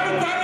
Come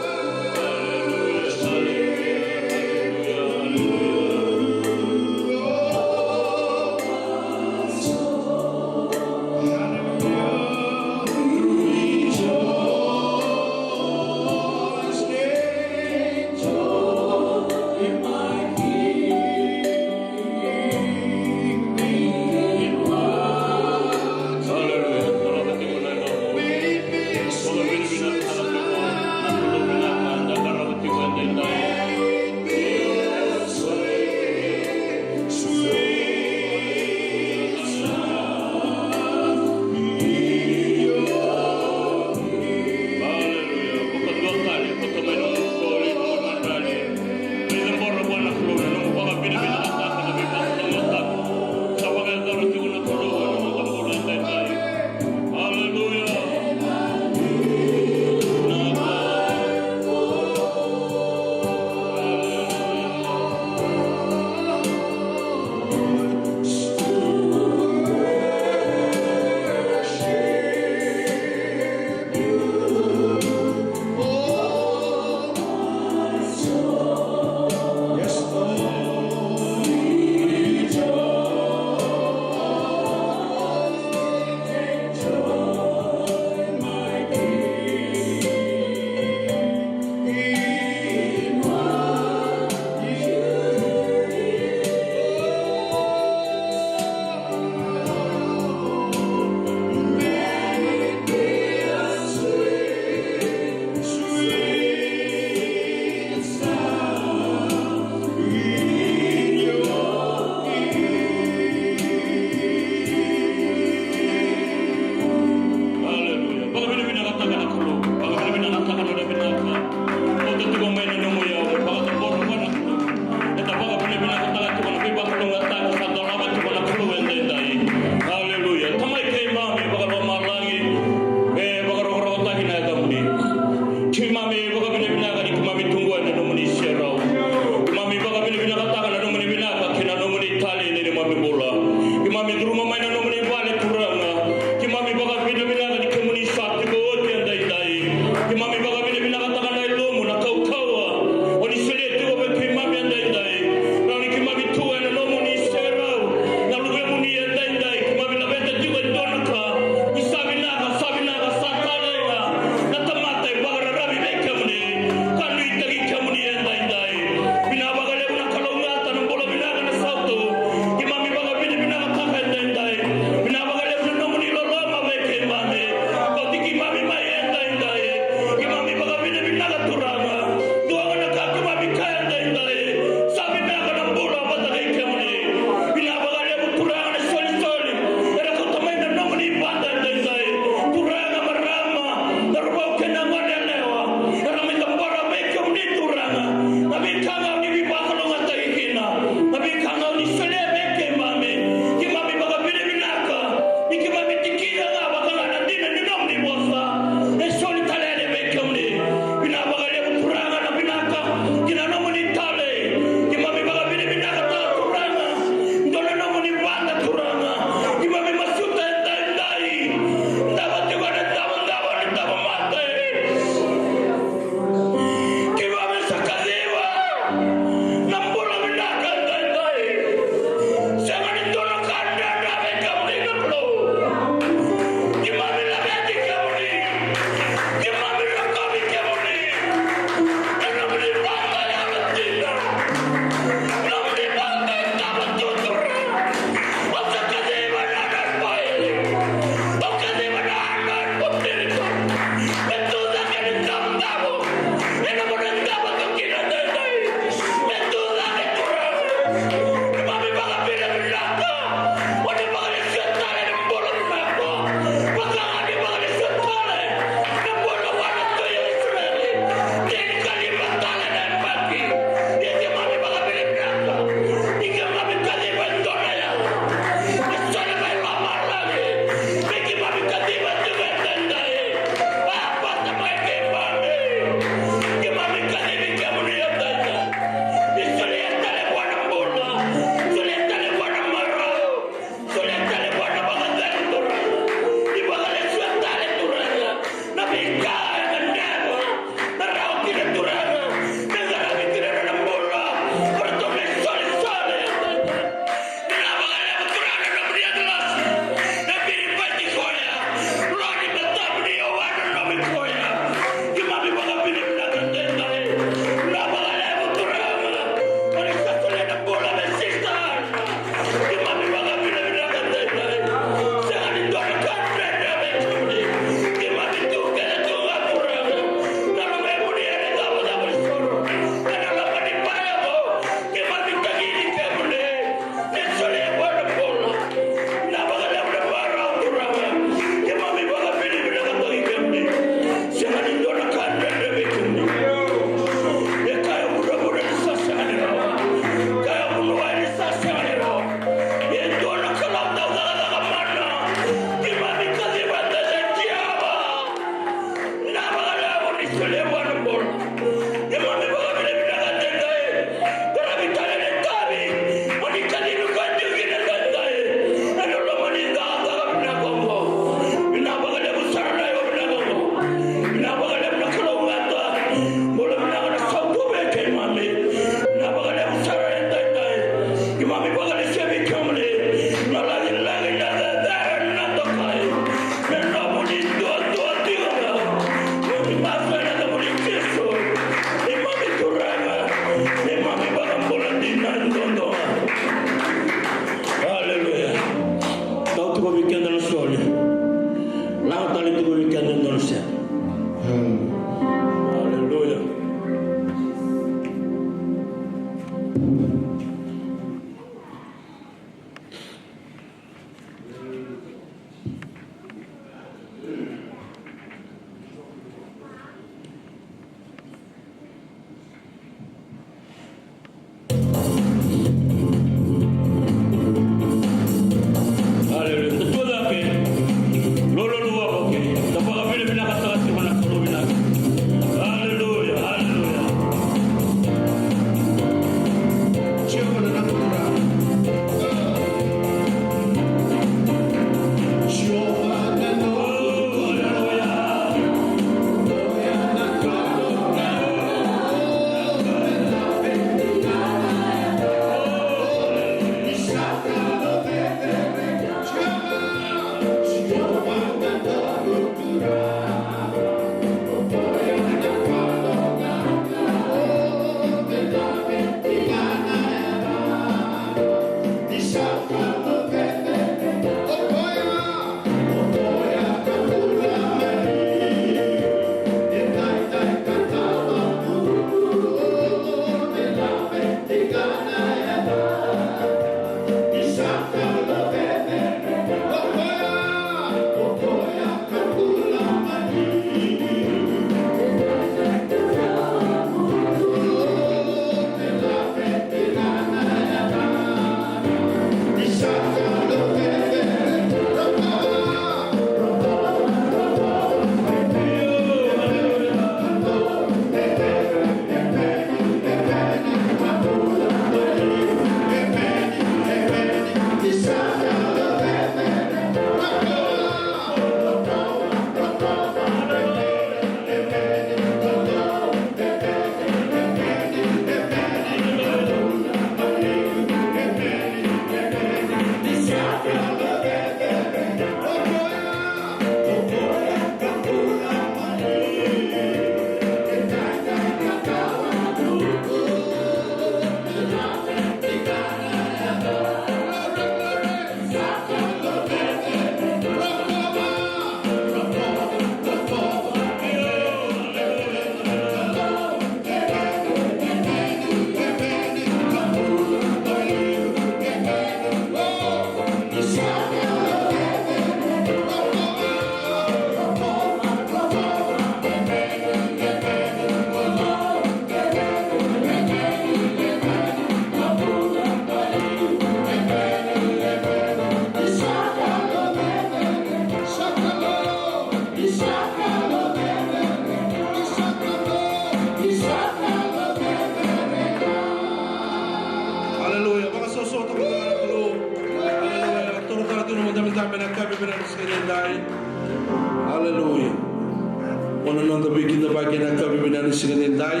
singa dai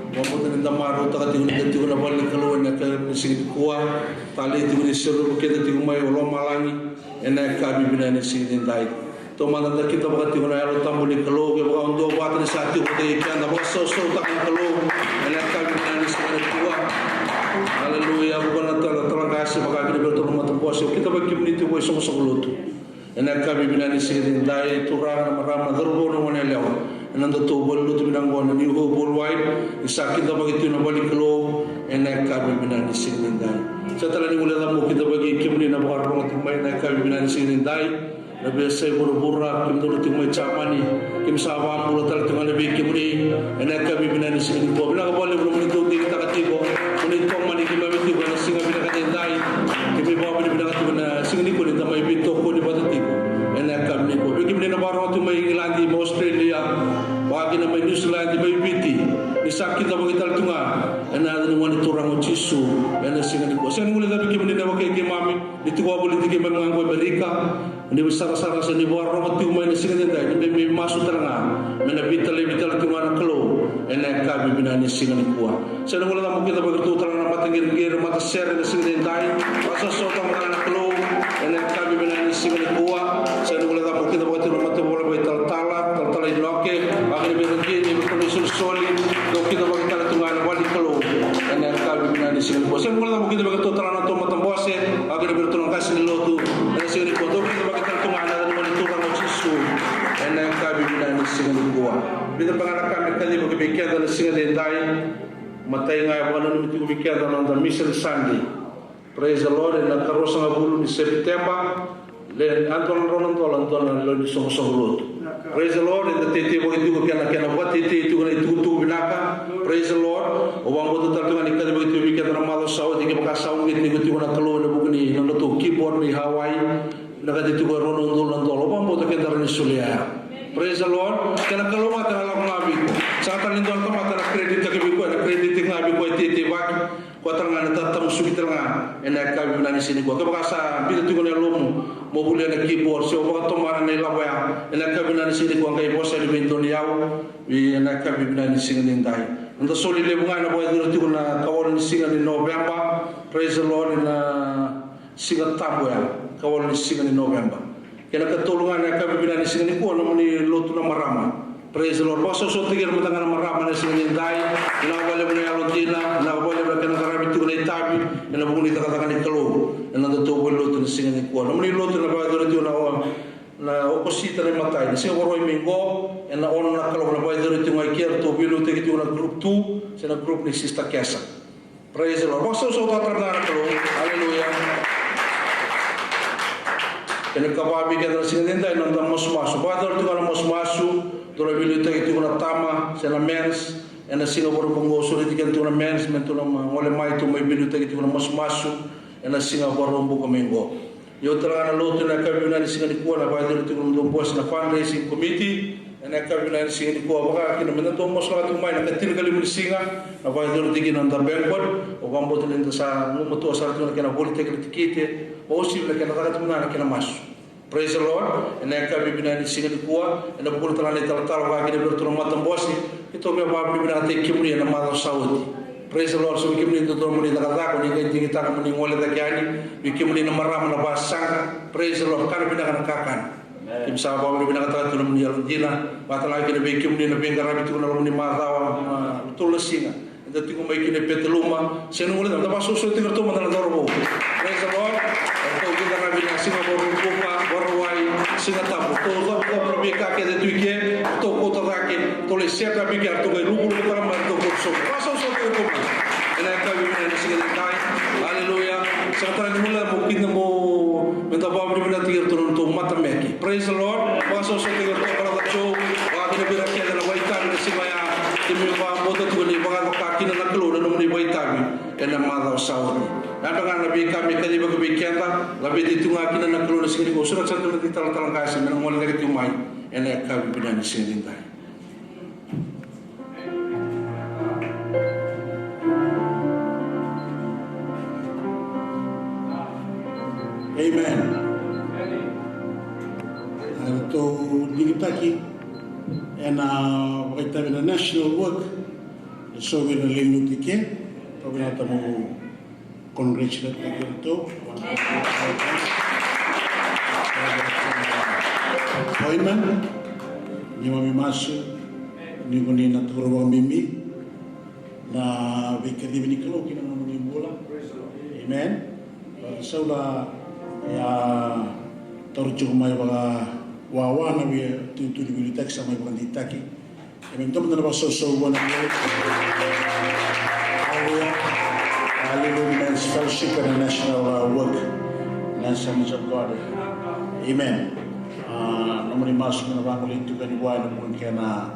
Wamputan in the Maru, Tatiuna Valley Kalo, and the Singapore, Tali to Suru, Ketamai, Lomalangi, and I can't be any singing dai. Tomana the Kitabatiuna, Tambuli Kalo, Ondo, Water Sati, they can also so Takalo, and I can't be any Singapore. Hallelujah, Bonata, Bagasi, Kitabaki to West Solutu. And I can't be any singing dai to Rama, the Rono, and on the two will to be done on a new hope worldwide, is Saki the Bagituna Balikalo, and I can't be any singing dai. Certainly, will have a Mokita Bagi, Kimlin of our to my I can't be any singing dai. The best say Burra, Kim to my Chapani, Kim Sava, Mulatal to Manabi Kimri, and I can't be any singing for Nagabali from the Takatibo, when it come money, Kimaviti, when I sing a bit and die, if you want to sing in the my bit of Kodibatibo. And I come in. We give them about to my England, Australia, Wagin, my New Zealand, my Biti, Nisaki, the Wagitaltunga, and I don't want to run Chisu, and a single person will have given in our cake, Mammy, the two ability to give America, and they will Sarasaras and the war of 2 minutes in the day, maybe Masutrana, and a Vital Vitaltunga Clo, and I can't be in a single poor. So I will have to get about 2 Matangi, Mataser, and a single day, also sort of Clo, and I can't be in a single poor. Saya boleh tak mungkin buat itu mata bola betul talak loke akhir berhenti di kondisi solid loke kita bagi kalau tunggal wali kalau dan yang kami bina di sini saya boleh tak mungkin bagi total anak tu mata bose akhir bertolong kasih lotu dan sini foto kita bagi kalau tunggal dan wali tu orang cisu dan yang kami bina di sini gua bila pengarah kami kali bagi bikin dan sini dendai mata yang ayah bukan itu bikin dan mission Sunday praise the Lord dan terus ngabulu di September. Anton lo sohlut. Praise the Lord. In the tete bo itu kena buat tete itu binaka. Praise the Lord. Obang bodo tertuan ikan bo itu bikin ramalo saud ikan bekas saud itu nak keluar dari buku ni. Nono tu keyboard ni Hawaii. Nak itu rono. Obang bodo kita rani sulia. Praise the Lord. Kena keluar mata halang ngabi ko. Saat ni tuan tu mata nak kredit tak biku. Nak kredit ngabi ko tete bagi. Kuatangan tetap musuh kita ngah. Enak kami menani sini ko. Kebakasa bila tu kena lomu. Mo boleh nak keyboard so baka tomaran na ilawaya ina kabina ni sini ko ang kay boss ni bento niyaw ina kabina ni singin dai ndo soli le bunga na boy duro tu na kawol ni singa ni November praise the Lord na singa tabuya kawol ni singa ni November kena katulungan na kabina ni singin ko na ni lotu na marama praise the Lord baso so tigir mo tanga na marama na singin dai ina wala mo ya lotina na wala mo kana karami tu na itabi ina bungni taka ni kalo ina to lotu ni singin ko na ni lotu na ba duro tu na opposite na matai se woroi mingo ina on na kalo na ba duro tu ngai kier to bilu te tu na group 2 se na group ni sister Kesa praise the Lord baso so ta na kalo hallelujah ina kababi ka na singin dai na mosmasu ba duro tu na mosmasu Tora bilu ita itu na tama sa na mens na Singapore Bongoso ito kan tu na mens mento na ngole mai tu mai bilu ita itu na masmasu na Singapore Rombo Kamingo. Yo tara na loto na kabina ni Singapore na ba dito ng boss na fundraising committee na kabina ni Singapore baka kinamena to mos na tu mai na katil kali mo singa na ba dito tigin on the banquet o bambo to nito sa muto sa tu na kana bolite kritikite o sibla kana tagat mo na kana masu. Praise the Lord. And I can't be in Singapore. And the Purtana Talatar, I get to Matambosi. It told me about people that take Kimri and the mother Saudi. Praise the Lord. So we came into the Domini, the Kazak, when you get Takamani, Walla the Gani, we came in the Maram and Basanga. Praise the Lord. Can't be done Kakan. Kim Saba, we have to Lumina, but I can be Kimri and the Bengarabi to Lumini Mata, Tulasina. And the thing making a Petaluma, Senul, and the Basso Sotigatoma and Adorable. Praise the Lord. Singapore Singapore todo lo que acá que de tuique todo todo aquí todo le cerca picar todo el lugar para más todo so paso so que como en la calle en Singapore hallelujah satra ni mula mungkin mo minta bawa di mana tiga turun tu mata meki praise the Lord paso so que para la show wa que bira que la waitan de simaya que me va moto tu ni va ka kina na kloro no ni waitan en la mada saudi Nampaknya lebih kami kali bagi kita lebih ditunga kita nak keluar sini ko surat satu nanti talang kasih menang mulai dari tumai enak kami bina di sini dah. Amen. Itu digi pagi and right time in the national work, so we really look again. Probably not to congratulate again too. Appointment, ni mami masu, ni ko ni naturo mimi na vikadi ni kalau kina mami bola. Amen. So la ya torju mai ba wawa na bi tu di bibliotek sa mai banditaki. Amen. Tomo na ba so wana ko. Hallelujah. Men's Fellowship and National Work. Nations of God. Amen. Nomor mas na bangul itu kan iwan mungkin kena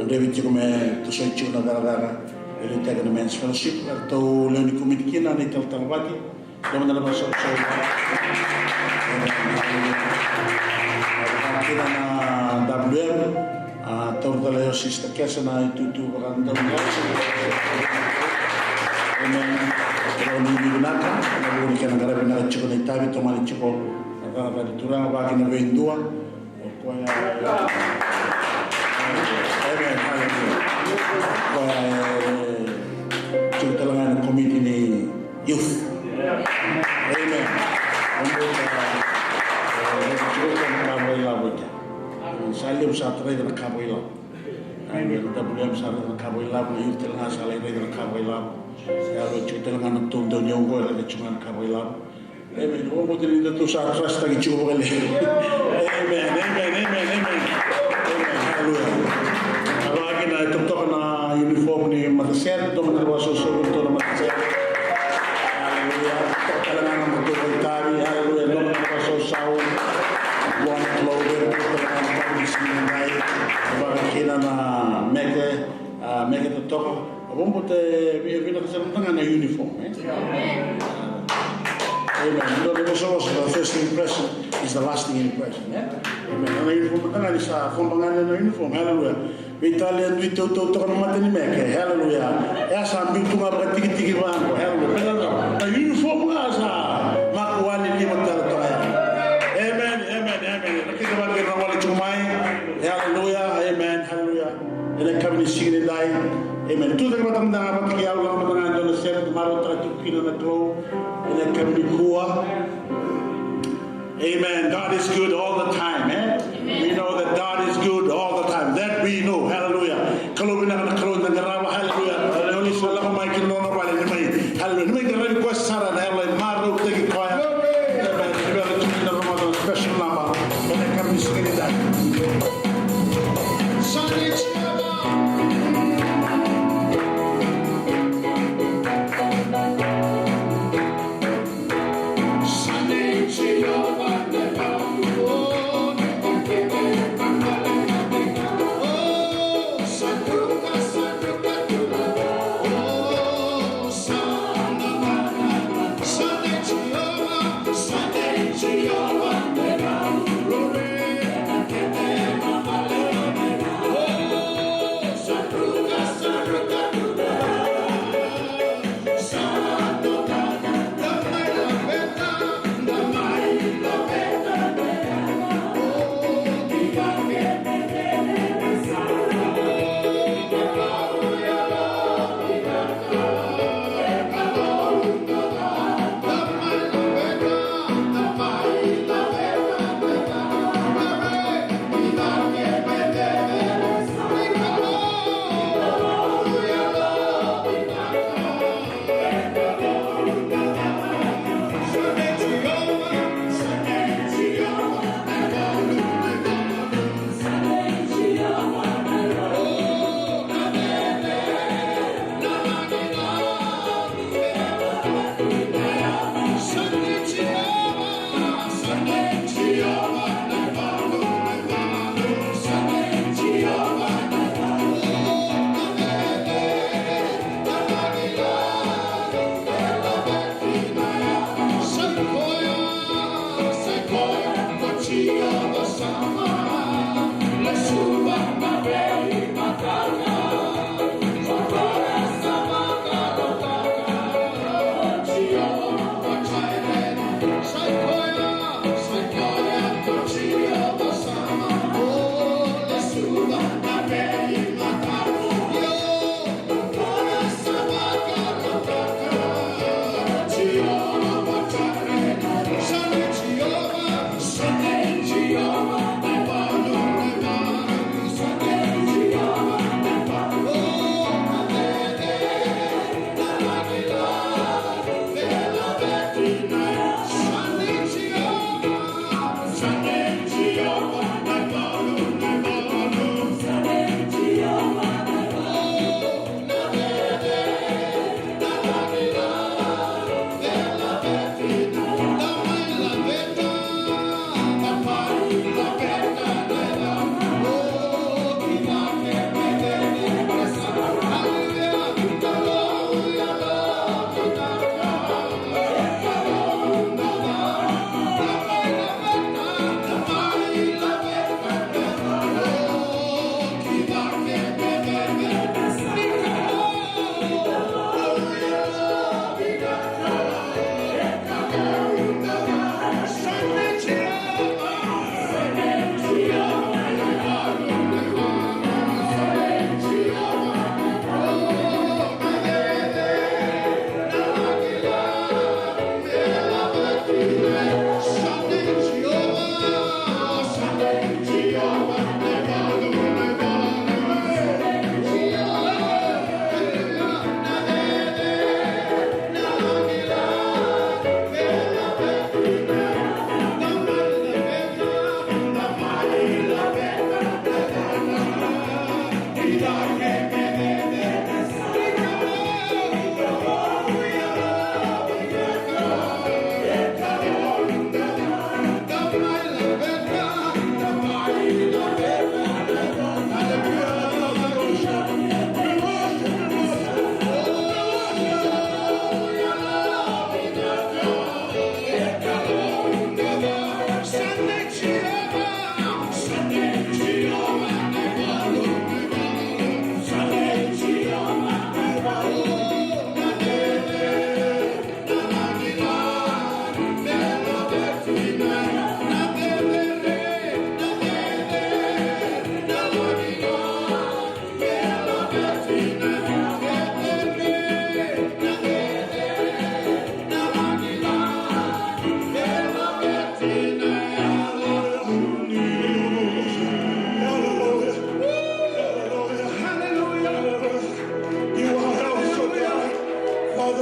David juga me tu saya cuma gara-gara ini tega na Men's Fellowship atau leoni komiti na ni tal bagi dalam dalam bahasa kita na WM atau dalam sister kesa na itu bahkan dalam Amen. Kalau ni digunakan, kalau ni kena gara benar cukup ni tabi tu mali cukup agak ada turang bagi na vendua. Amen. Hallelujah. Cukup telangan komiti ni youth. Amen. Untuk cukup kamu ilah buat. Salim satrai dengan kamu ilah. Amen. Kita boleh bersama dengan kamu ilah. Youth telangan salai dengan kamu ilah. Kalau kita dengan tung dunia gol, ada cuma kawilam. Amen. Orang mesti kita tu trust lagi cuba kali. Amen. Hallelujah. Kalau lagi na itu na uniform ni matasir, tu mana bawa susu tu na matasir. Hallelujah. Kalau na betul tari, hallelujah. Tu mana bawa susu one clothing, tu na bawa sini. Bawa kena na make tu toh. Abang pun bila kita tengah na uniform, Amen. You know, the first impression is the lasting impression, Amen. Na uniform tengah ni sa kumbangan na uniform, hallelujah. Italian itu kan mati ni mereka, hallelujah. Ya sambil tu ngapa tinggi bang, hallelujah. Na uniform asa makuan ni mata teraya. Amen. Kita bagi rawal cumai, hallelujah, amen, hallelujah. Ini kami sini dai. Amen. Tu tak batang dah apa kiau lang batang ando na sera maru tratu kina na klo ina kami kuwa. Amen. God is good all the time, We know that God is good all the time. That we know. Hallelujah. Kalau bina na klo na garawa, hallelujah. Oli sala ko mai kino na pala ni mai. Hallelujah. Ni mai garawa ko sara na hallelujah. Maru tegi koya. Amen. Ibala tu na Ramadan special nama. Ina kami sini dai. Sunday to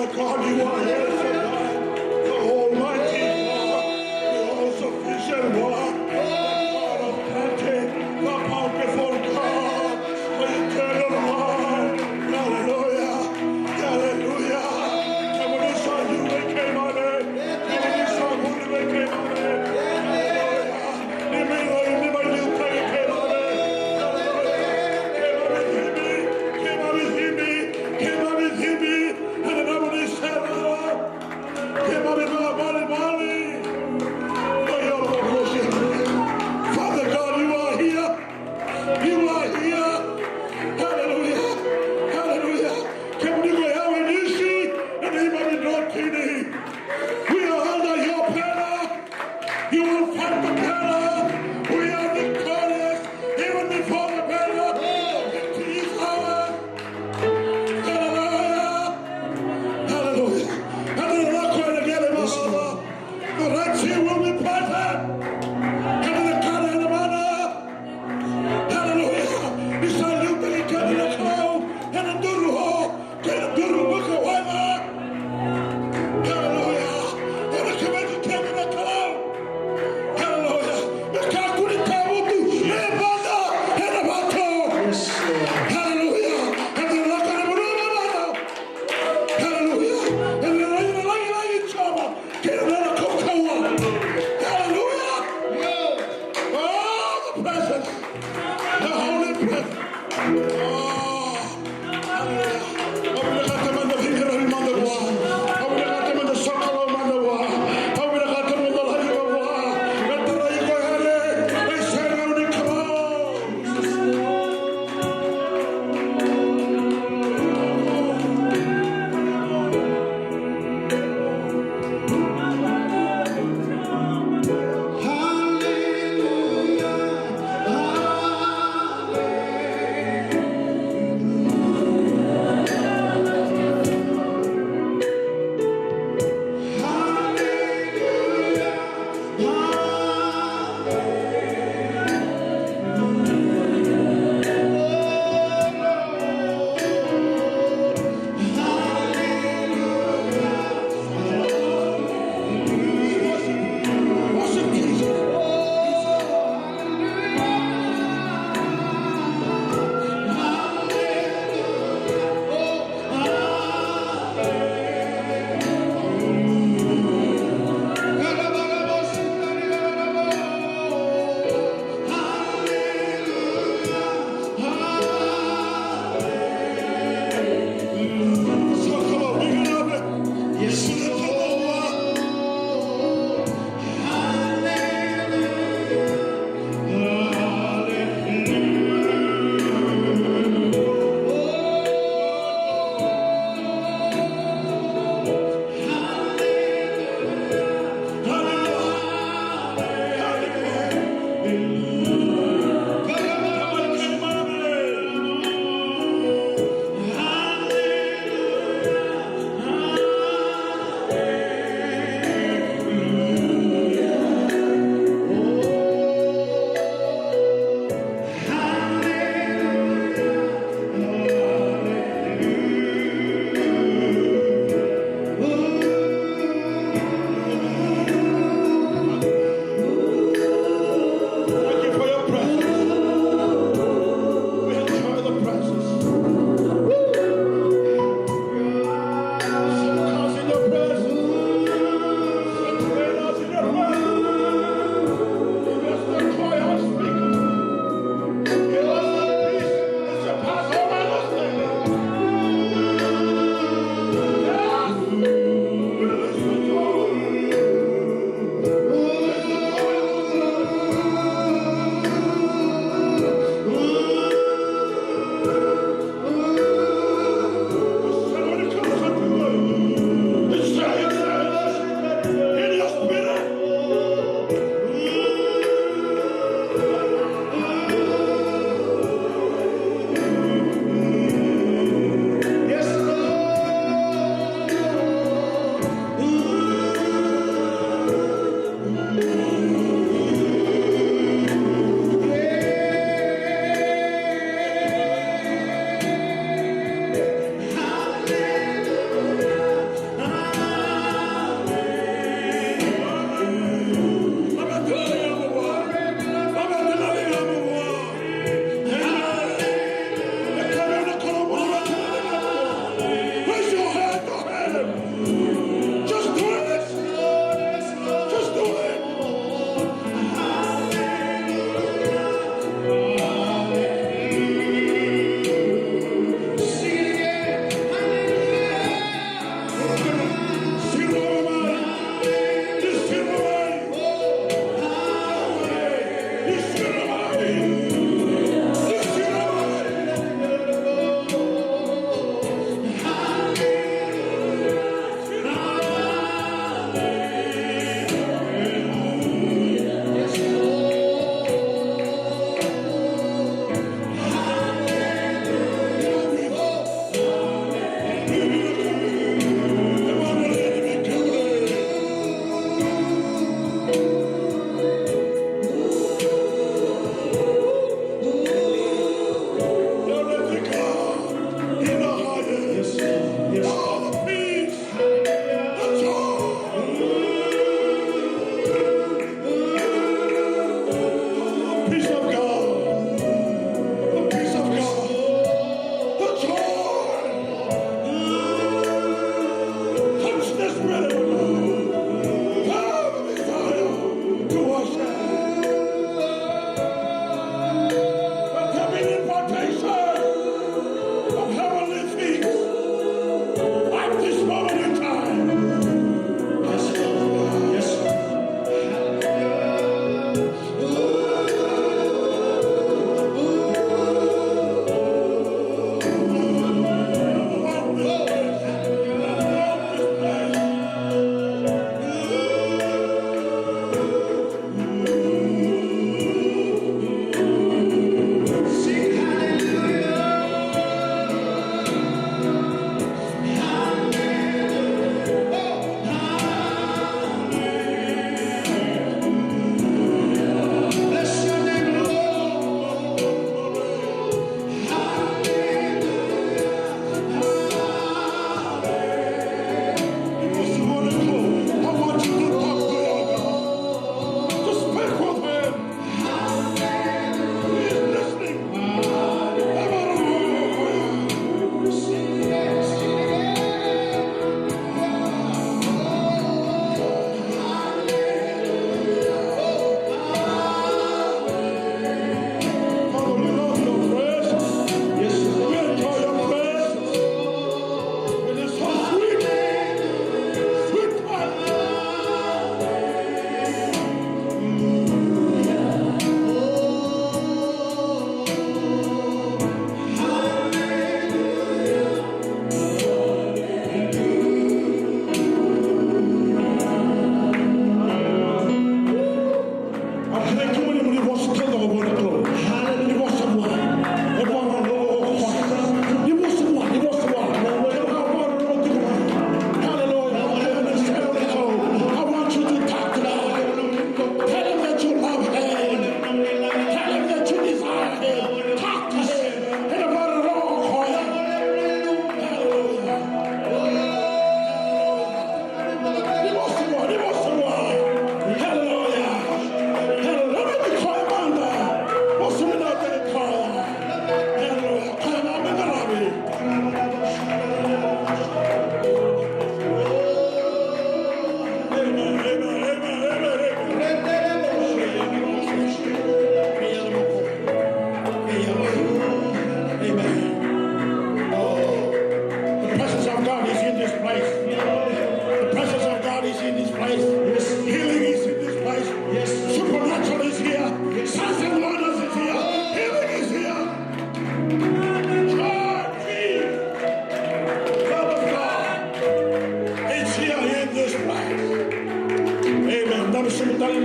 Father God, you are El Shaddai, the Almighty God, the all-sufficient one, the God of plenty, the bountiful God, the eternal one. Hallelujah, hallelujah. Come on, this song, you make him on it. Come on, this song, you make him on it. Hallelujah. Never you take him on it. Hallelujah. Came out with him, and the number is 7.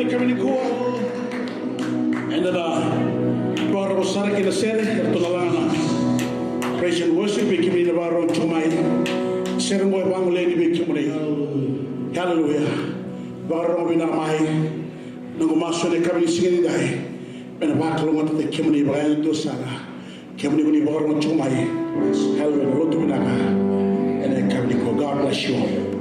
na kami ni Kuwa. And then, para ko sana kinasere, ito na lang na praise and worship, kami na baro ang chumay. Sere mo ibang uli ni Bikyo muli. Hallelujah. Baro kami na kamay. Nang umaso na kami ni singin dahi. Pinabakalungan at kami ni Ibrahim Dosara. Kami ni baro ang chumay. Hallelujah. Luto mo na ka. And then kami ni ko. God bless you all.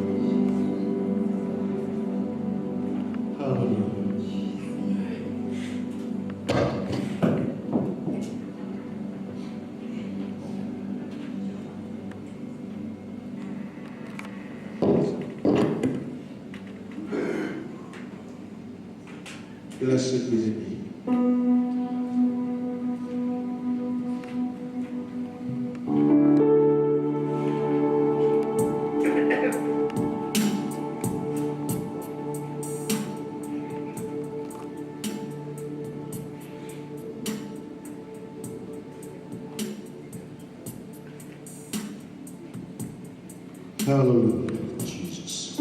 Blessed be the name. Hallelujah, Jesus.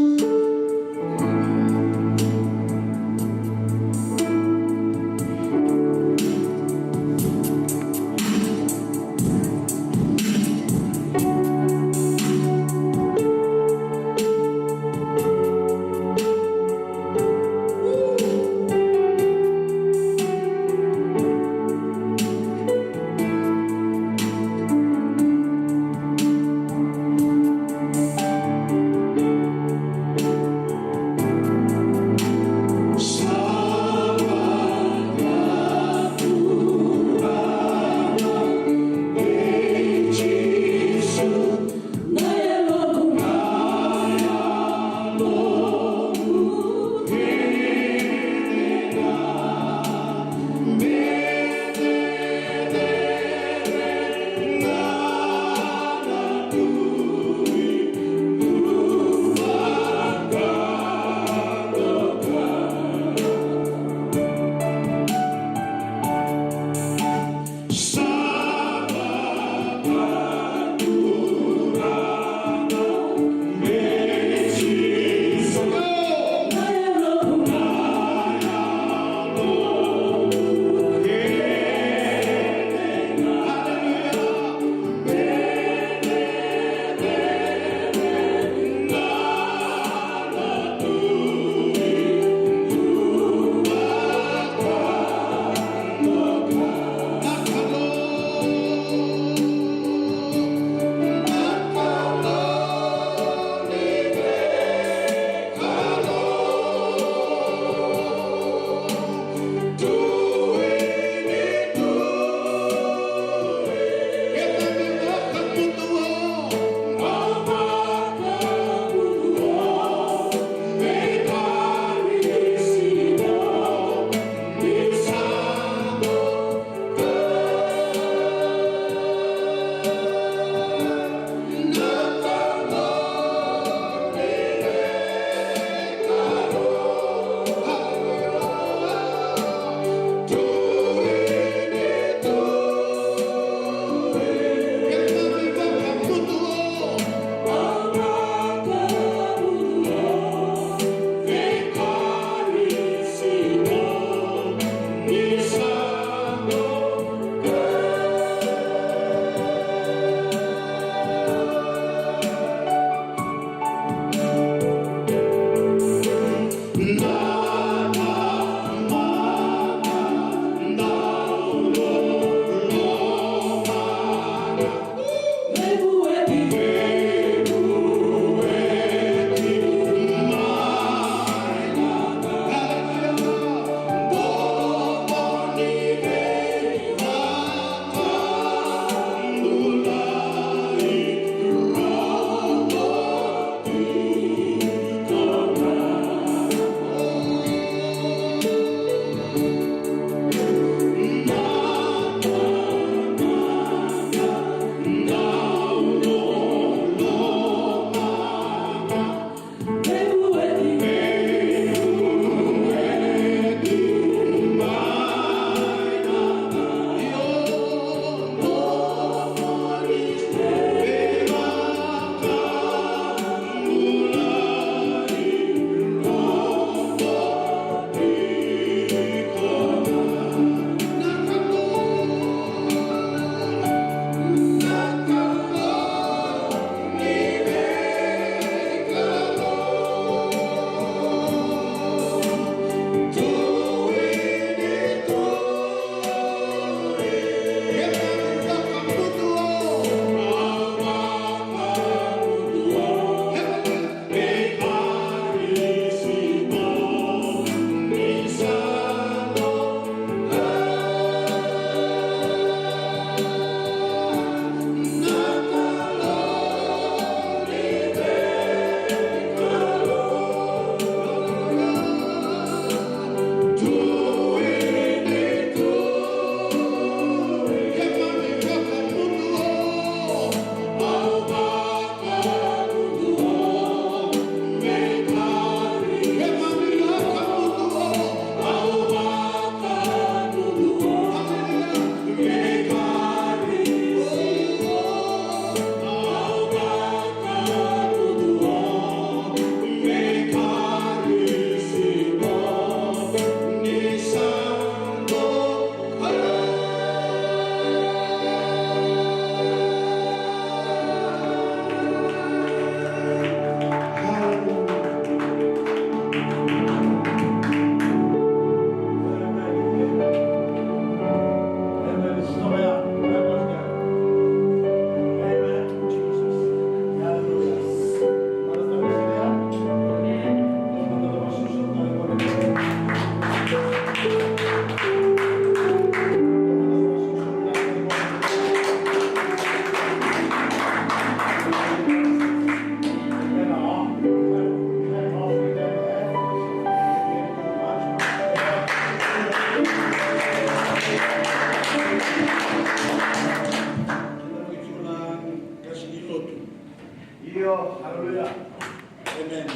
Amen.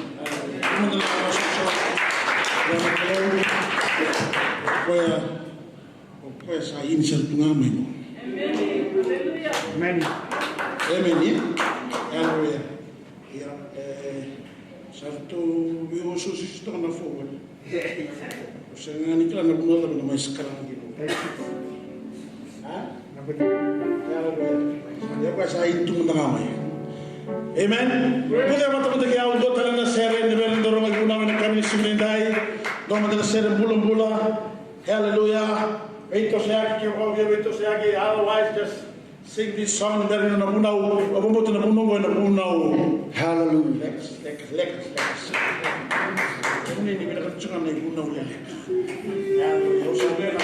Tumungo na mga Kaya sa insert namin. Amen. Amen. Hallelujah. Sarto yung susi na forward. Sa nga ni kila na bunod na may sekarang gitu. Ha? Hallelujah. Ya pa sa itu mendengamai. Amen. Bukan mata-mata kaya udah talan na sere ni belen dorong maguna na kami simendai. Dorong na sere bulan-bulan. Hallelujah. Ito siya ki ito siya ki otherwise just sing this song dari na bunaw. Abumot na bunaw na bunaw. Hallelujah. Lekas. Ini binakatsungan na bunaw yan. Hallelujah. Usabe na.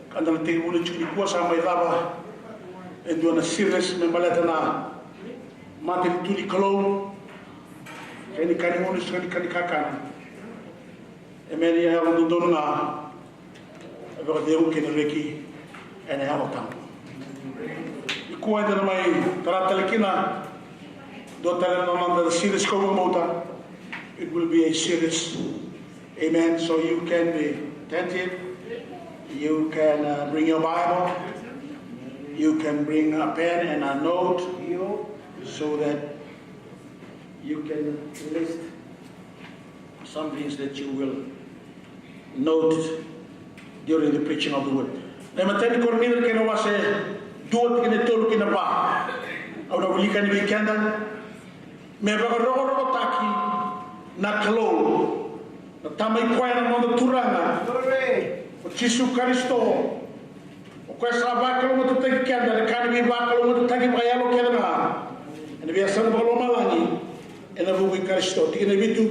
Andal tinggi mula curi kuasa mai lava, endu na sirres membalata na mati tuli kalau, ini kani mula sekali kani kakan, E meni e halo dondonu ngā. E waka te uke na reki. E ne halo tango. I kua tena mai taratele kina. Do tele na the serious kogo mota. It will be a serious. Amen. So you can be attentive. You can bring your Bible. You can bring a pen and a note so that you can list some things that you will note during the preaching of the word. Na mateni kornil kena wase duot kena tolu kena pa. Au na wulika ni weekenda. Me ba ro taki na klo. Na tamai kwai na mo turanga. O Jesu Kristo. O koe sa wakalo mo te taki kenda, le kani mi wakalo mo te taki payalo kenda na. Ena bia sang balo malangi, ena vuki Kristo. Tiki na vitu,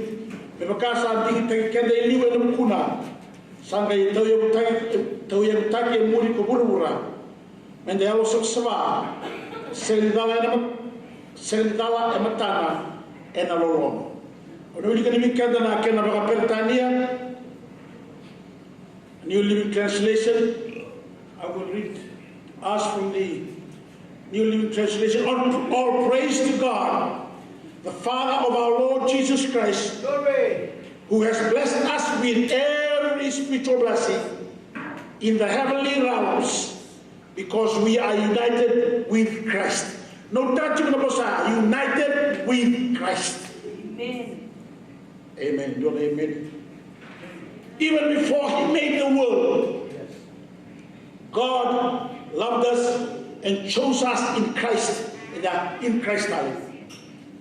me wakasa tiki taki kenda i liwe na mkuna. Sanga i tau ia taki e muri ko burura. Mende alo saksawa, selidala e matana, ena lolono. O nui ka ni mi kenda na kena waka Peritania, New Living Translation. I will read us from the New Living Translation. All praise to God, the Father of our Lord Jesus Christ, who has blessed us with every spiritual blessing in the heavenly realms, because we are united with Christ. No touching the Messiah, united with Christ. Amen. Amen. Don't amen. Even before He made the world, God loved us and chose us in Christ, in Christ's life,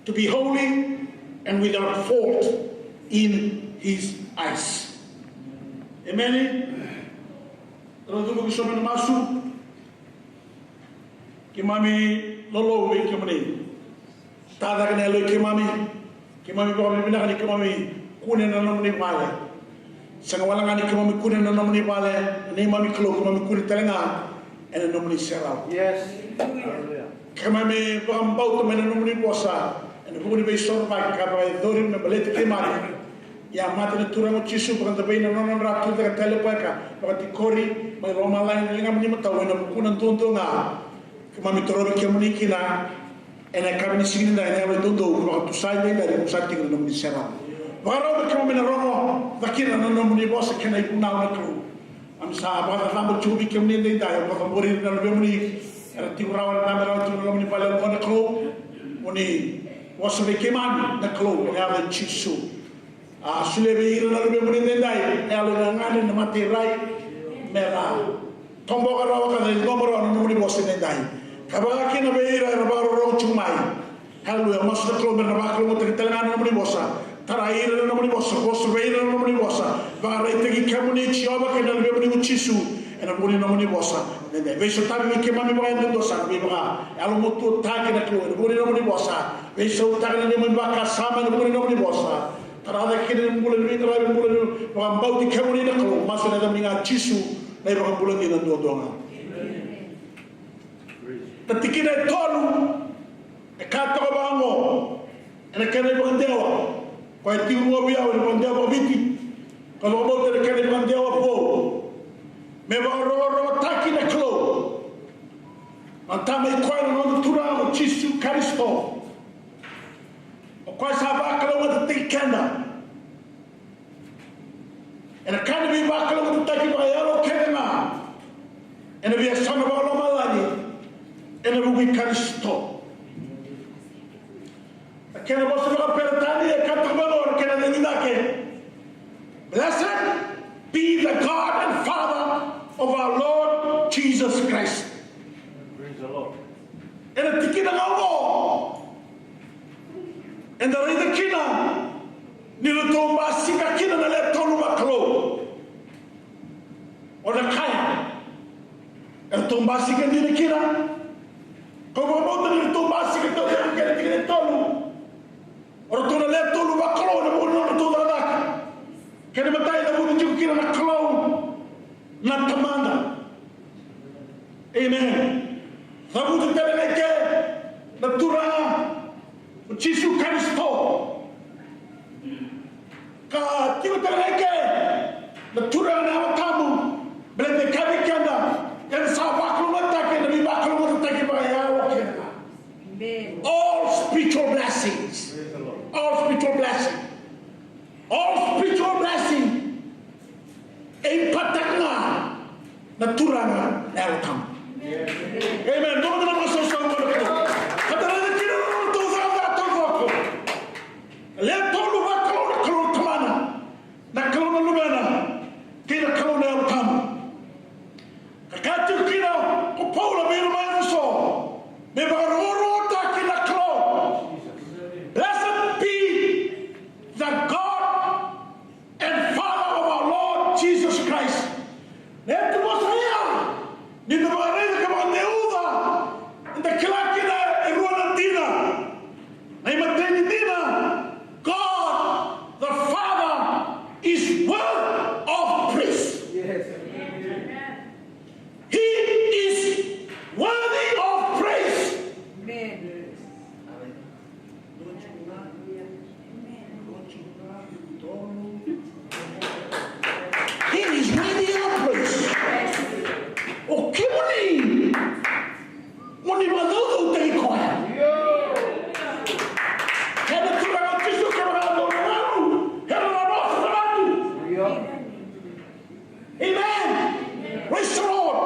to be holy and without fault in His eyes. Amen. Radugo kisoma na masu kimami lolo we kimani tada kana lo kimami ba mi na kimami kunen na no ni male. Sanga wala ngani kama mikune na nomni pale ni mami klo kama mikune telenga ena nomni sera. Yes. Kama me bambau to mena nomni posa ena buni be sorba ka ba dorin me balete kemari ya mata ni turamo chisu paganda be na non ratu de telepaka pagati kori mai roma lain linga mni mata wena kuna tonto nga kama mitoro kemuni kina ena kama ni sinda ena we tonto ko tu sai be na musati no nomni sera. Waro kama mena romo vakina no nomni bosa kena ipuna na kru am sa ba ba chubi kemni dei dai ba mori na be muni era ti rawa na mera tu nomni pala na kru muni wasa be keman na kru ya ba chisu a sule be ira na be muni dei dai ya lo ngani na mati rai mera tombo ka rawa ka dei nomoro na nomni bosa dei dai ka ba kina be ira ba ro chumai halu ya mas kru mera ba kru mo te telanga nomni bosa taraira na moni bosa bosa veira na moni bosa va rete ki kamuni chiova ke na be moni uchisu ena moni na moni bosa nende veso tabi ke mami ba ndo sa be ba alo moto take na klo moni na moni bosa veso tabi na moni ba ka sama na moni bosa tarada ke na moni ni tra moni ba mbau di kamuni na klo maso na minga chisu na ba moni na ndo donga tatikina tolu e ka to bango ena kene ba ndewa kwa tiru bia o bondia bo viti kalau mo te kene bondia o po me ba ro taki na klo antame kwa no tura o Jesu Kristo o kwa sa ba kalo mo te kenda ena kan bi ba kalo mo taki ba yalo kena ena bi sana ba lo malani ena bu Kristo kena bo sa Peritania katabalo kena nindake. Blessed be the God and Father of our Lord Jesus Christ. Praise the Lord. Ena tikina ngao. Enda rida kina nilutomba sika kina na le tolu maklo. Ona kaya. Ena tomba sika ni kina. Como mo nilutomba sika tolu kina tolu. Ora tona le tolu wa klo na mo no tona da kene matai da mo ju kira na klo na tamanda. Amen. Sabu te tele ke na tura o Jesu Kristo ka ti te tele ke na tura na tamu bele de kami kanda ya sa waklo mata ke na waklo mata ke ba ya wakena all spiritual blessings all spiritual blessings all spiritual blessing in patanga na tura na tamu amen don't know what so kadara de kilo to za to ko le to lu ba ko kamana na kalona lumena kila kalona ya tamu kakati kila ko paula be no so me ba ro ta kila klo blessed be the God and Father of our Lord Jesus Christ let the most high ni the barre que va neuda the kilakina e ruana dina ai mateni dina God the Father is worth of praise. Yes. He is worthy of praise. Amen. He is worthy of praise. Okay, when he was out there, he called. Amen. Praise the Lord.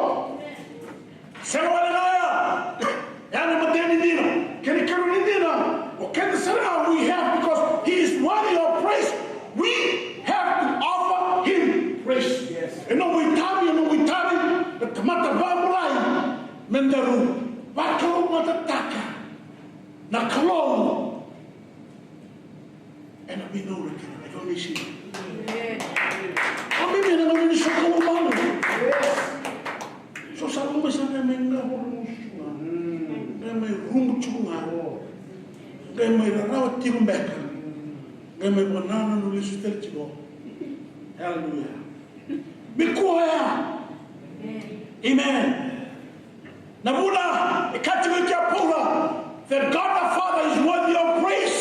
We have because he is worthy of praise. We have to offer him praise. Yes. And no we tarry, the kamata baburai, mendaru, bakalo matataka, nakalo, and we know I don't see. Kami naman ni sa kumano. So sa lumay sa namin na may rumutsunga, may rarawat tirumbeka, may banana nulis telchigo. Hallelujah. Bikuya. Amen. Namuna, ikatiwikia Paula, that God the Father is worthy of praise.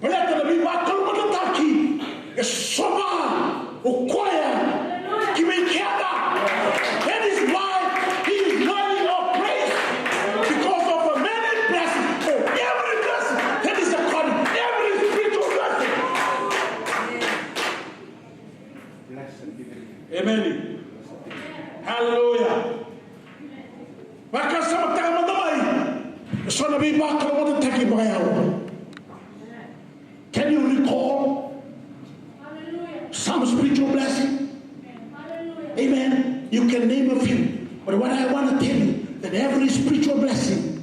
Peleka na bibakal matataki, soma, ukwaya, kimekiada. That is why he is worthy of praise. Because of the many blessings. Oh, every blessing that is according, every spiritual blessing. Amen. Hallelujah. Maka sama tama damai. So na bibakal matataki bayaw. Can you recall some spiritual blessing? Amen. You can name a few. But what I want to tell you, that every spiritual blessing,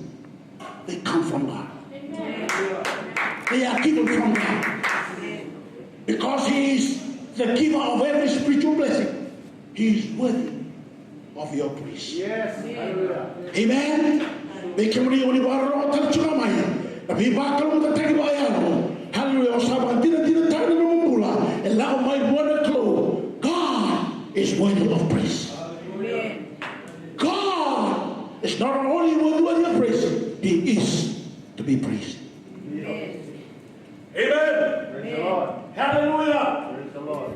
they come from God. They are given from God. Because he is the giver of every spiritual blessing. He is worthy of your praise. Yes. Amen. Hallelujah. God is worthy of praise. God is not only worthy of praise, he is to be praised. Amen. Praise the Lord. Hallelujah. Praise the Lord.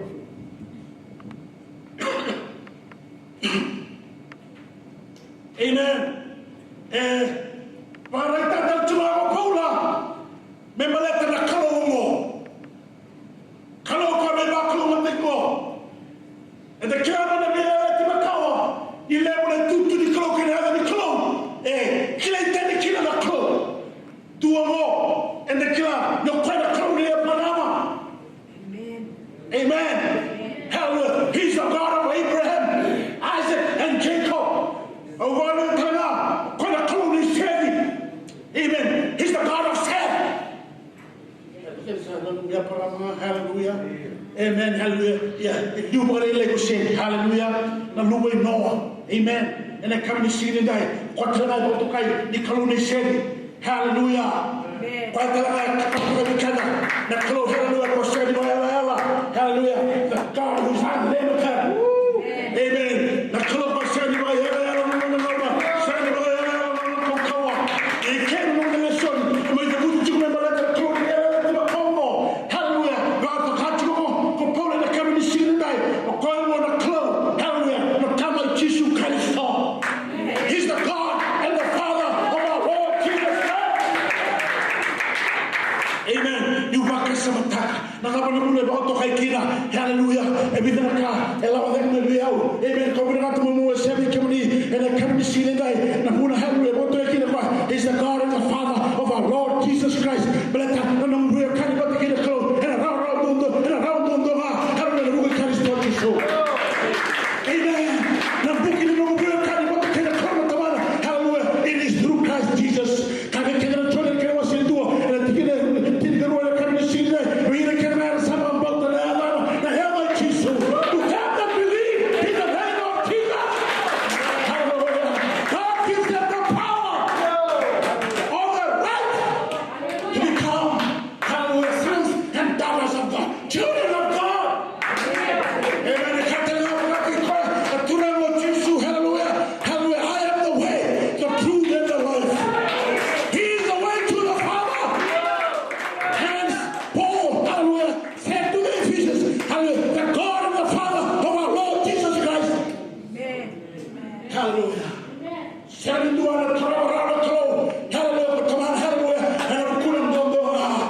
Amen. Para itatal tumago Paula, may maleta na kalo mo. Kalo ko may baklo matig mo. E da kaya na nilala ti makawa, ilemo na tutu di kalo kinaga ni kalo. Kila itani kila na kalo. Tuwa mo, e da kila, no kwa na kalo niya panama. Amen. Amen. Hallelujah. He's the God of Abraham, Isaac, and Jacob. Amen. He's the God of Seth. Hallelujah. Amen. Hallelujah. Yeah. If you want to say hallelujah, na luwe Noah. Amen. And I come to see the day. Kwatala go to kai ni kaluni said hallelujah. Kwatala ka na kalo hallelujah ko said hallelujah. The God who's unlimited. Amen. Na kalo ko said Hallelujah. Everything I allow them to be out. Amen. Come on, to move seven community and I come to see the day. And who hallelujah. What do I get about? Is the God and the Father of our Lord Jesus Christ. But let that no we are kind of to get a clothes and around hallelujah. We can start to show. Amen. Now booking no we are kind of to get a clothes. Hallelujah. It is through Christ Jesus. Can we get a children can was in do and I think the Lord come to see that we can have some about the hell like Jesus. To have the belief in the name of Jesus. Hallelujah. God gives them the power or the right to become hallelujah sons and daughters of God. Children of God. Amen. Hallelujah. Hallelujah. I am the way, the truth, and the life. He is the way to the Father. Hence, Paul, hallelujah, said to the Ephesians, hallelujah, the God and the Father of our Lord Jesus Christ. Amen. Hallelujah. Seven to one, hallelujah, come on, hallelujah, and I'm going to go hallelujah.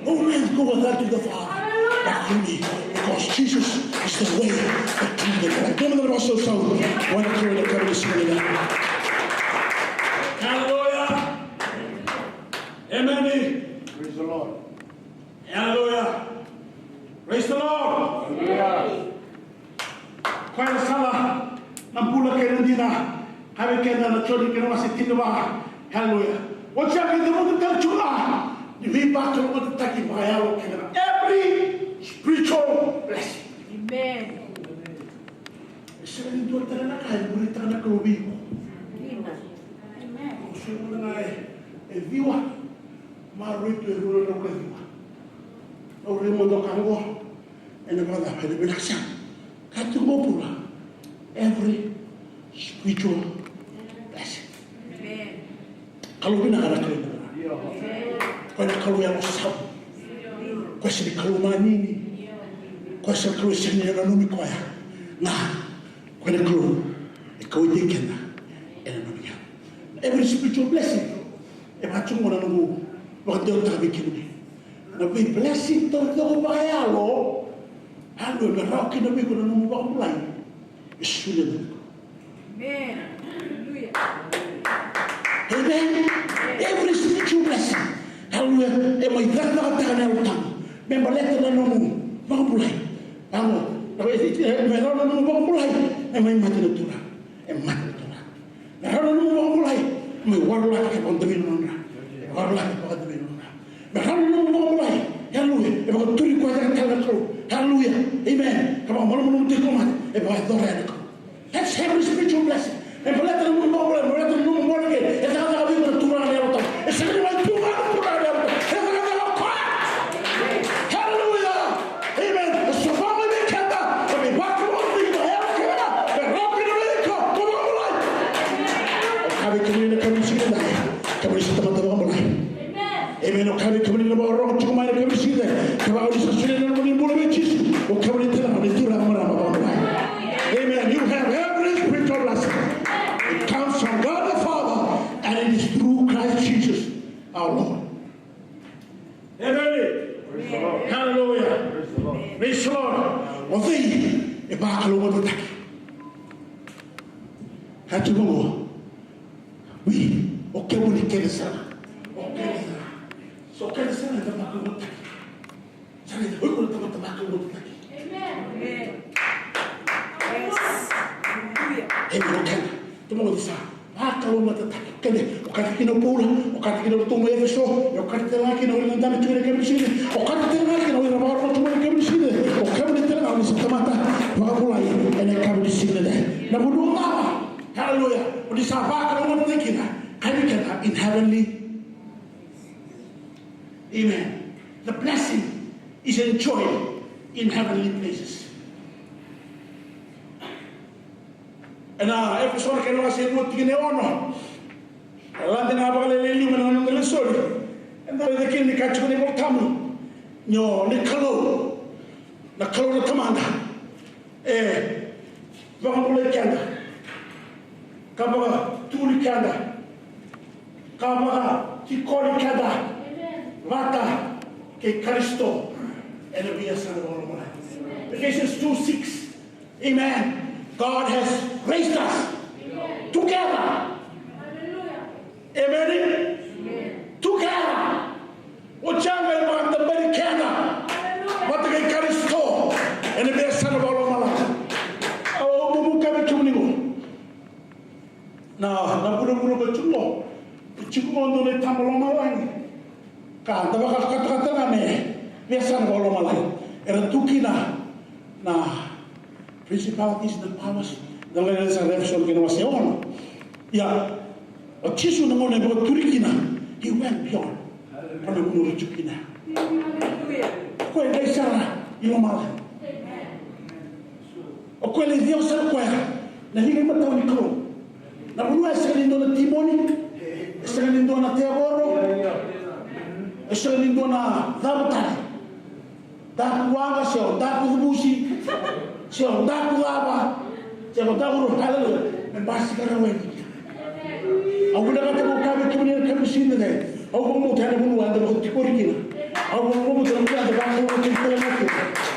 No man go without to the Father but through me, because Jesus is the way, the truth, and the life. Don't let us also want to carry the covenant spirit. Hallelujah. Amen. Praise the Lord. Hallelujah. Praise the Lord. Hallelujah. Kaya sala nampula kayo dina. Kami kayo na chodi kayo masitino. Hallelujah. What's happening? The Lord will tell every spiritual blessing. Amen. Every spiritual blessing. Amen. Kaya kalau yang usap, kaya sini kalau manini, kaya sini kalau sini yang numi kaya, nah, kaya kalau ikaw idikin na, numi yan. Every spiritual blessing, macam mo na nungu, bakit daw tabi kini? Nabi blessing to kaya lo, halo na raw kinabi ko na nungu baka mulai, isulit ko. Amen. Hallelujah. Amen. Every spiritual blessing. Hallelujah. E mai dana dana utang. Membaleta na nomu. Mangulai. Amo. Me rona nomu mangulai. E mai mati na tura. E mati na tura. Me rona nomu mangulai. Me warla ke pondami nona. Warla ke pondami nona. Me rona nomu mangulai. Hallelujah. E ba turi ko ada kala ko. Hallelujah. Amen. Kama mo mo te komat. E ba dora ko. That's every spiritual blessing. E baleta nomu mangulai. Baleta nomu mangulai. E ta da vi na tura na utang. E se ni mai tura. Amen. Kami kami na bawa roh cuma kami sini. Kalau di sana na mungkin boleh becis. Kami di dalam itu ramai ramai. Amen. You have every spiritual blessing. It comes from God the Father, and it is through Christ Jesus, our Lord. Amen. Hallelujah. Praise the Lord. Othai, ibakalo mo tak. Hatu mo. We, okay mo ni kesa. Okay. So can sana tamakal mo taki. Sana ito ko tamakal mo taki. Amen. Yes. Amen. Okay. Tumo disa. Kalau mo taki. Kani, okati kinopula, okati kinotumo Efeso, okati tela kinawin ndani tuwe kami sini. Okati tela kinawin mabaro tumo kami sini. Okati tela kami sekamata makapulai ene kami sini deh. Na budu apa? Hallelujah. Disa ba kalau mo taki na. Kami kan in heavenly. Amen. The blessing is enjoyed in heavenly places. And every sort can was in what you know. London Abalele, and then the king catch when they will come. nyo ni kalau na kalau na tamanda baka mulai kanda kabaka tuli kanda kabaka tikoli kanda mata ke Kristo ene biasa na wala. Ephesians 2:6. Amen. God has raised us together. Amen. Together. Wachanga ibang tambari kenda. Mata kay Kristo ene biasa na wala. Aw bumuka bitumningo. Na buru-buru betumo. Bichumo ndone tamalo malani. Ka tabaka kata-kata ngame. Biasa na wala malai. Era tukina na principalities and powers dalam sa revelation kina waseon ya o chisu na ngone bo turikina he went beyond pana munu chukina ko ele sara ilo mala o ko ele dio sara ko na hili mata ni ko na munu esa lindo na timoni esa lindo na teaboro esa lindo na zabata da kuanga sio da kubushi sio da kulaba sio da uru haleluya mbasi kana wewe au kuna kata kukabe kimene kabishinde ne au kumu tena bunu ande ko tikorikina au kumu tena ande ba ko tikore mate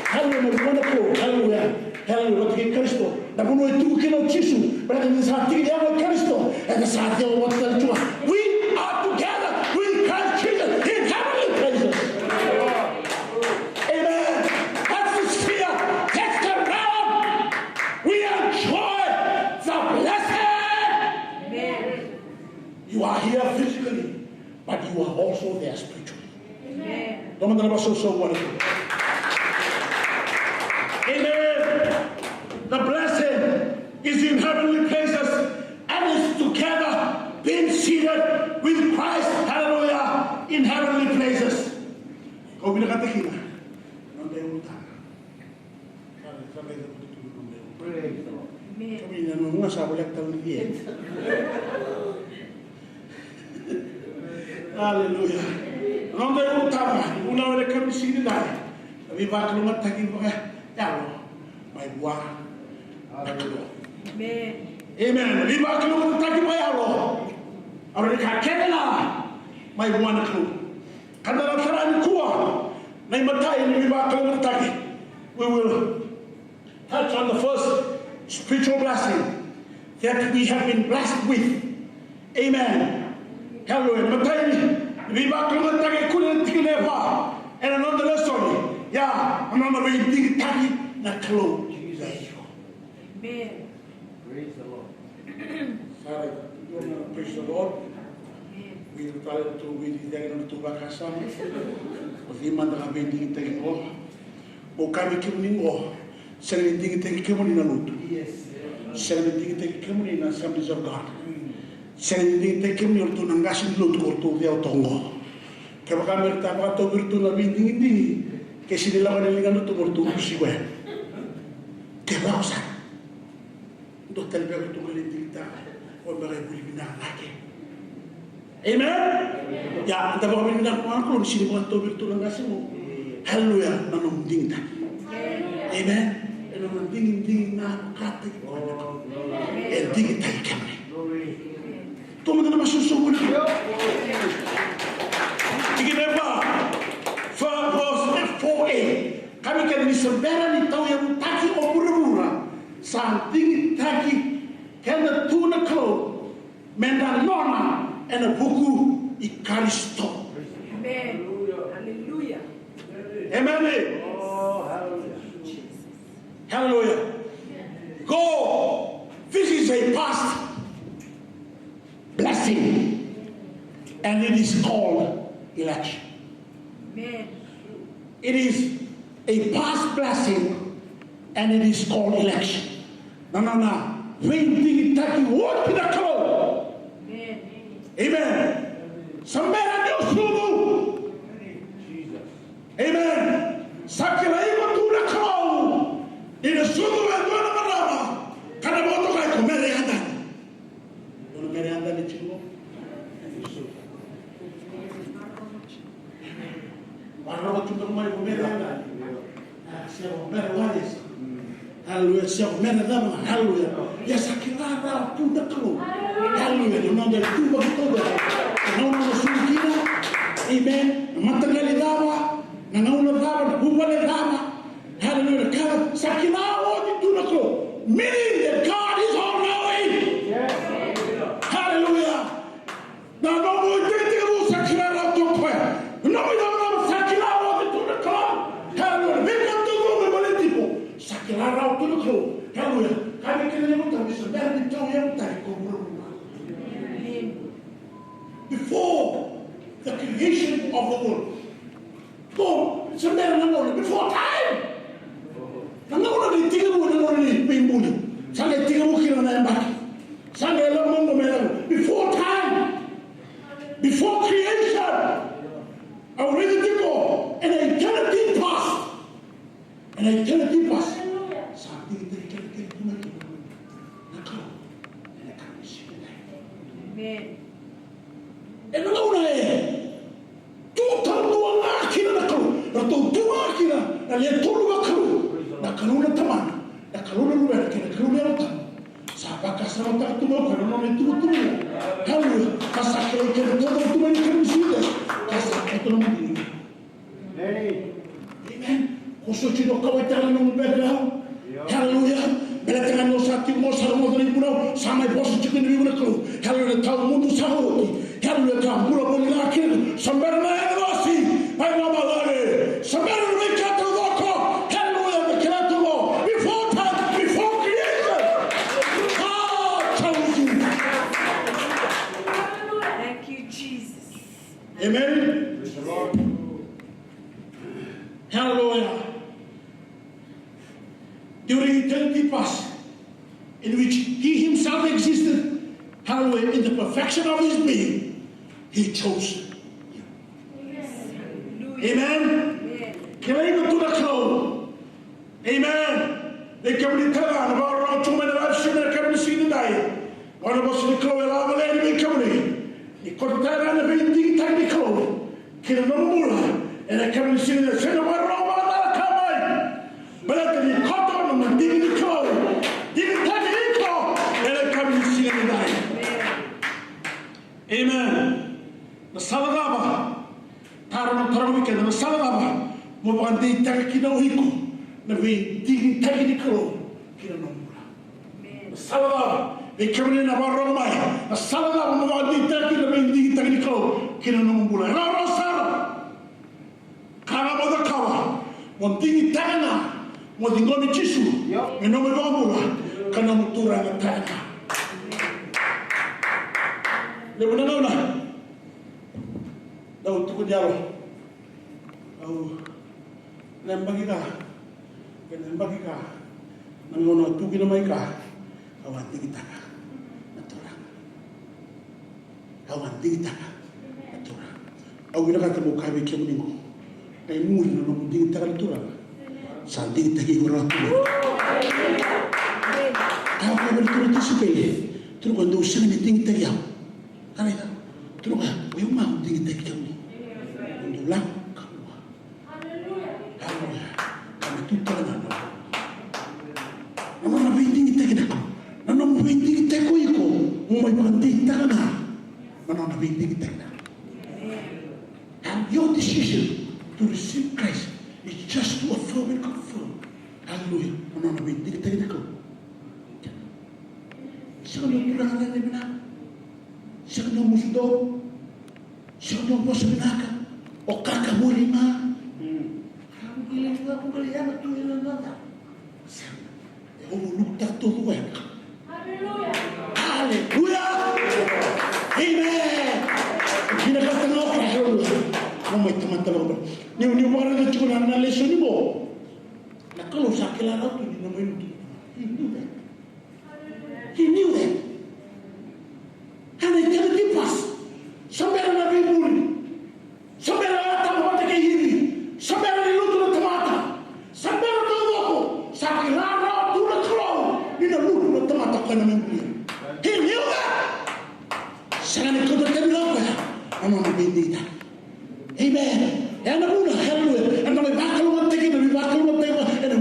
haleluya mbona ko haleluya haleluya ko Kristo na bunu tu kino chisu para ni sa tiki ya Kristo and sa te o wata tua we are together with Christ Jesus in heavenly places. You are here physically, but you are also there spiritually. Amen. Amen. The blessing is in heavenly places and is together being seated with Christ, hallelujah, in heavenly places. Hallelujah. Non devo utama, una ora che mi si dai. Vi va che lo metta che yalo. Mai buona. Amen. Amen. Vi va che lo metta che yalo. Ora che kenela. Mai buona che. Kada la sarani kuwa. Nai matai ni vi va che lo metta che. We will touch on the first spiritual blessing that we have been blessed with. Amen. Hallelujah. Matai vi va kung tagay kunin tikineva. And another lesson. Yeah, another way dig tagi na klo. Amen. Praise the Lord. Sorry, you want to praise the Lord? We will try to be there to bakasam. Of him and the bending taking off. O kami kimning o. Selling taking kimuni na luto. Yes. Selling taking kimuni na assemblies of God. Selling taking your to nangasin luto or to the autongo. Kaya kami tapos to virtu na binding hindi. Kasi nila kanilang to virtu usiwe. Kaya usa. Do talbego to kalindita o bagay bulibina lagi. Amen. Ya, anda ba kami na kumakon sino mo to virtu nangasin mo. Hallelujah, nanong dingta. Amen. Nanong ding na kati ko. Ding tayo kami. Toma na masusuko na. Ikineba, verse 4a. Kami kan disembera ni tau yang taki o pura-pura. Santing taki kena tuna klo. Menda nona ena buku ikaristo. Amen. Hallelujah. Amen. Oh, hallelujah. Hallelujah. Go. This is a past blessing. And it is called election. Amen. It is a past blessing and it is called election. No. When taki what in the call. Amen. Somebody Dios sudu. Amen. Sakila iba tu na call. Ina sudu na dona marama. Kana boto kay kumere anda. Dona mere anda ni chigo. Para no tu no mai Siamo meravigliosi. Alleluia, siamo meravigliosi. Alleluia. Ya sakilala tunda kalo. Alleluia, non del tubo todo. Non una sulkina. Amen. Matangali dawa, nangauna dawa, bubale dawa. Hallelujah. Kala sakilala di tunda kalo. Meaning that God is all knowing. Hallelujah. Now no more dating about sakilala to prayer. No more sakilala di tunda kalo. Hallelujah. Welcome to the Balitipo. Sakilala to the kalo. Hallelujah. Kami kena nyebut bisa dari jauh yang tadi kubur. Before the creation of the world, God sebenarnya before time. Nangauna di tiga bulan nangauna di pimbuli. Sampai 3 bulan na yang sampai lamang melang. Before time, before creation, already go and eternity past, and eternity past. Sampai eternity past. E non è una tutta la tua macchina da cru, la tua macchina, la tua tua cru, la caluna tamana, la caluna lumera, che la caluna era tamana. Sapa casa non ta tu ma non è tu. Allora, passa che todo tu me che mi siede. Passa che tu non mi. Amen. Koso ci do kawai tala non background. Hallelujah. Belatangan no sakti mo sa mo dari pulau samai bos cikin di mana kru. Hallelujah tahu mundu sahoti. Hallelujah tahu pulau boleh akhir sambil main nasi. Pai mama lagi. Sambil mereka tu doko. Hallelujah berkata tu mo. Before time, before creation. God chose you. Thank you, Jesus. Amen. Hallelujah. During eternity past, in which he himself existed, hallelujah, in the perfection of his being, he chose you. Amen. Claim to the close. Amen. They come to tell us about around 2 minutes. I've seen them come to see the day. One of us in the close, and I'm going to be coming. They come to tell us about the tiny close. Kill no more. And I come to see the same one around. But I can cut on them, dig in the clothes, dig in the clothes, and I come and see them die. Amen. The Saladaba, Taran Taramika, the Saladaba, Mobandi Takino Hiko, the way digging Takiko, Kiranumura. The Saladaba, they come in about Romai, the Saladaba, Mobandi Takino, the way digging Takiko, Kiranumura. And our Sala, Karabada Kawa, one digging Tana. Mo tinggal di Cisu, minum bambulah, karena mutura ngetanya. Lepas na, daw tukul jalo, lembagi ka, nangono tuki na may ka, kawanti kita ka, naturang. Au gina kata mo kabe kiamuningo, ay muli na namunding kita ka naturang. Santi tagi orang tu. Aku berterus terus sekali. Terus kalau usaha ni tinggi tagi aku. Ada tak? Terus aku yang mahu tinggi tagi kamu. Untuk lang kamu. Haleluya. Kami tu terang. Nama nabi tinggi tagi nak. Nama nabi tinggi tagi kau iko. Umai makan tinggi tagi nak. Nama nabi tinggi tagi nak. And your decision to receive Christ. It's just to affirm and confirm. Hallelujah. Ano na bintig tayo na ko. Siya ka nang kurang lang na binak. Siya ka nang musdo. Siya ka nang bosa binaka. O kakamuli ma. Ang galing nga kung galing at tuloy na nata. Siya ka. E umulugtak to huwag. Hallelujah. Hallelujah. Amen. Ginagatan ako. Hallelujah. Kung may teman-teman ni wala na cuma na lesson mo. Na kalau sa kilala to, hindi naman yun. He knew that. He knew that. And eternity passed. Sampai na bibuli. Sampai na tamata kay hindi. Sampai na niluto na tamata. Sampai na todo ako. Sa kilala to na kalaw. Niluto na tamata ka na bibuli. He knew that. Sa ganit ko na tabilaw ka. Ano na bindita. Amen. And I'm going to hallelujah. And I'm back on one thing, and I'm back on one thing, and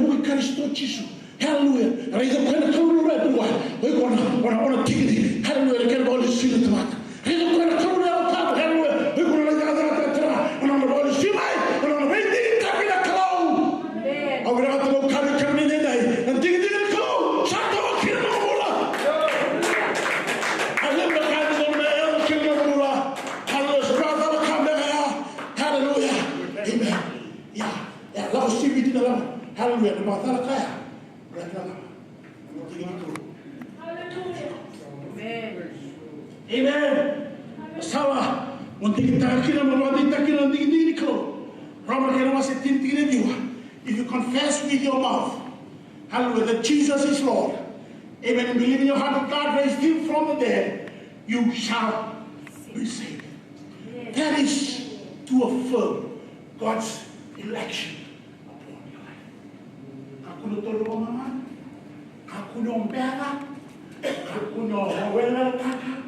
ona tigiri. Hallelujah. Ke Holy Spirit mata. Hilo kona kauna o tapo. Hallelujah. We gonna let the tra. Ona Holy Spirit. Ona vendi tapina klau. Amen. Agora vamos colocar o caminho daí. Não tem que klau. Chato aqui no mula. Hallelujah. Hallelujah. Aqui no mula. Hallelujah. Hallelujah. Amen. Ya, lagu sini di dalam. Hallelujah. Nama Allah kaya. Amen. Sawa. Untuk kita kira mawadi kita kira dini kau. Rama kira masih tintin dia. If you confess with your mouth, hallelujah, that Jesus is Lord, amen, and believe in your heart that God raised him from the dead, you shall be saved. That is to affirm God's election upon your life. Aku no tolo mama, aku no mbera, aku no wela taka,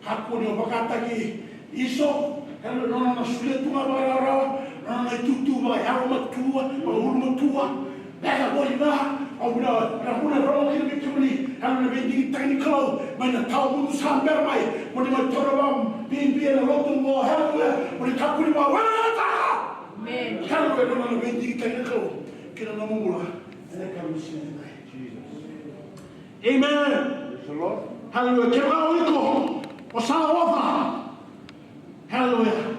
aku no bakataki iso, hello no sulit tu ngabara, no tutu ba yauma tua, ulma tua, bela boina, au na rola kiri kiri, hello vendi technical, mana tau mundo samber mai, moni mai torobam, bin na lotu mo, hello, moni kapuri ma wela taka. Amen. Hello no vendi technical, kira no mula, ene kami Amen. Hallelujah. Kira uliko, osana wafa. Hallelujah.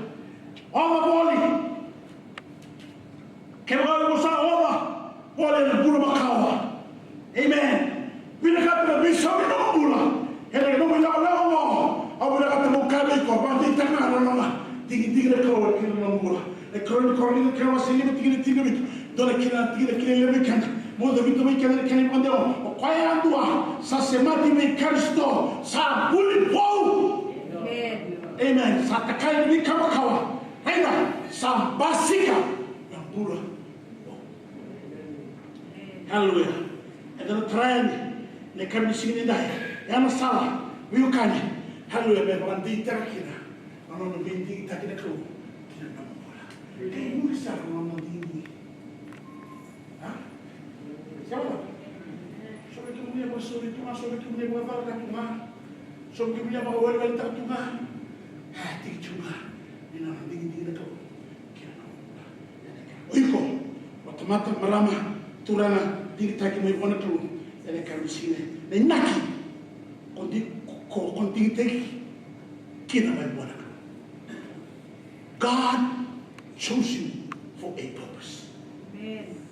Oma boli. Kira osana wafa. Boli na bulu makawa. Amen. Bila kata bisa minum bula. Hele no bila lawa. Abu dah kata mukabe ko bandi tengah nana. Tinggi na kau kira no bula. Koroni kira masih ni tinggi. Dole kira lebih kan. Modo vitu mai kena pandeo o kwaya andua sa semati mai Kristo sa buli pou. Amen. Sa takai ni kawa ainda sa basika yang pura. Hallelujah. Ada tren ne kami sini dai ya masalah wiukani. Hallelujah. Be bandi terakina ano binti takina ko kina na pula kai murisa no dini. Siapa? Sobre que mulher vai sobre que mulher vai falar com tunga, sobre que mulher vai olhar para tunga, tem que tunga, e não tem tu, que não. Oiko, otomata marama, turana, tem que aqui meio tu, ele quer me sine, nem naki, contigo tem que não vai embora. God chose you for a purpose. Amen.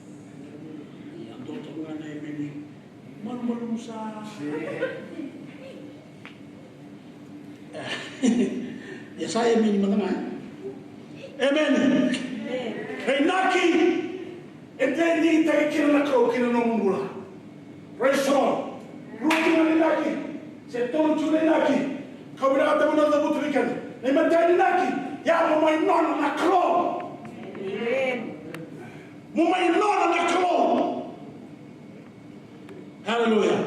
Tolongan na ini, malu-malu sa. Ya saya ini mengenai. Amen. Hey naki, entendi tak kira nak kau kira nombor mula. Praise God. Rugi mana naki, setong curi naki. Kau berada di mana tu bukan? Memang jadi naki. Ya mau main non nak kau. Mau main non nak kau. Hallelujah.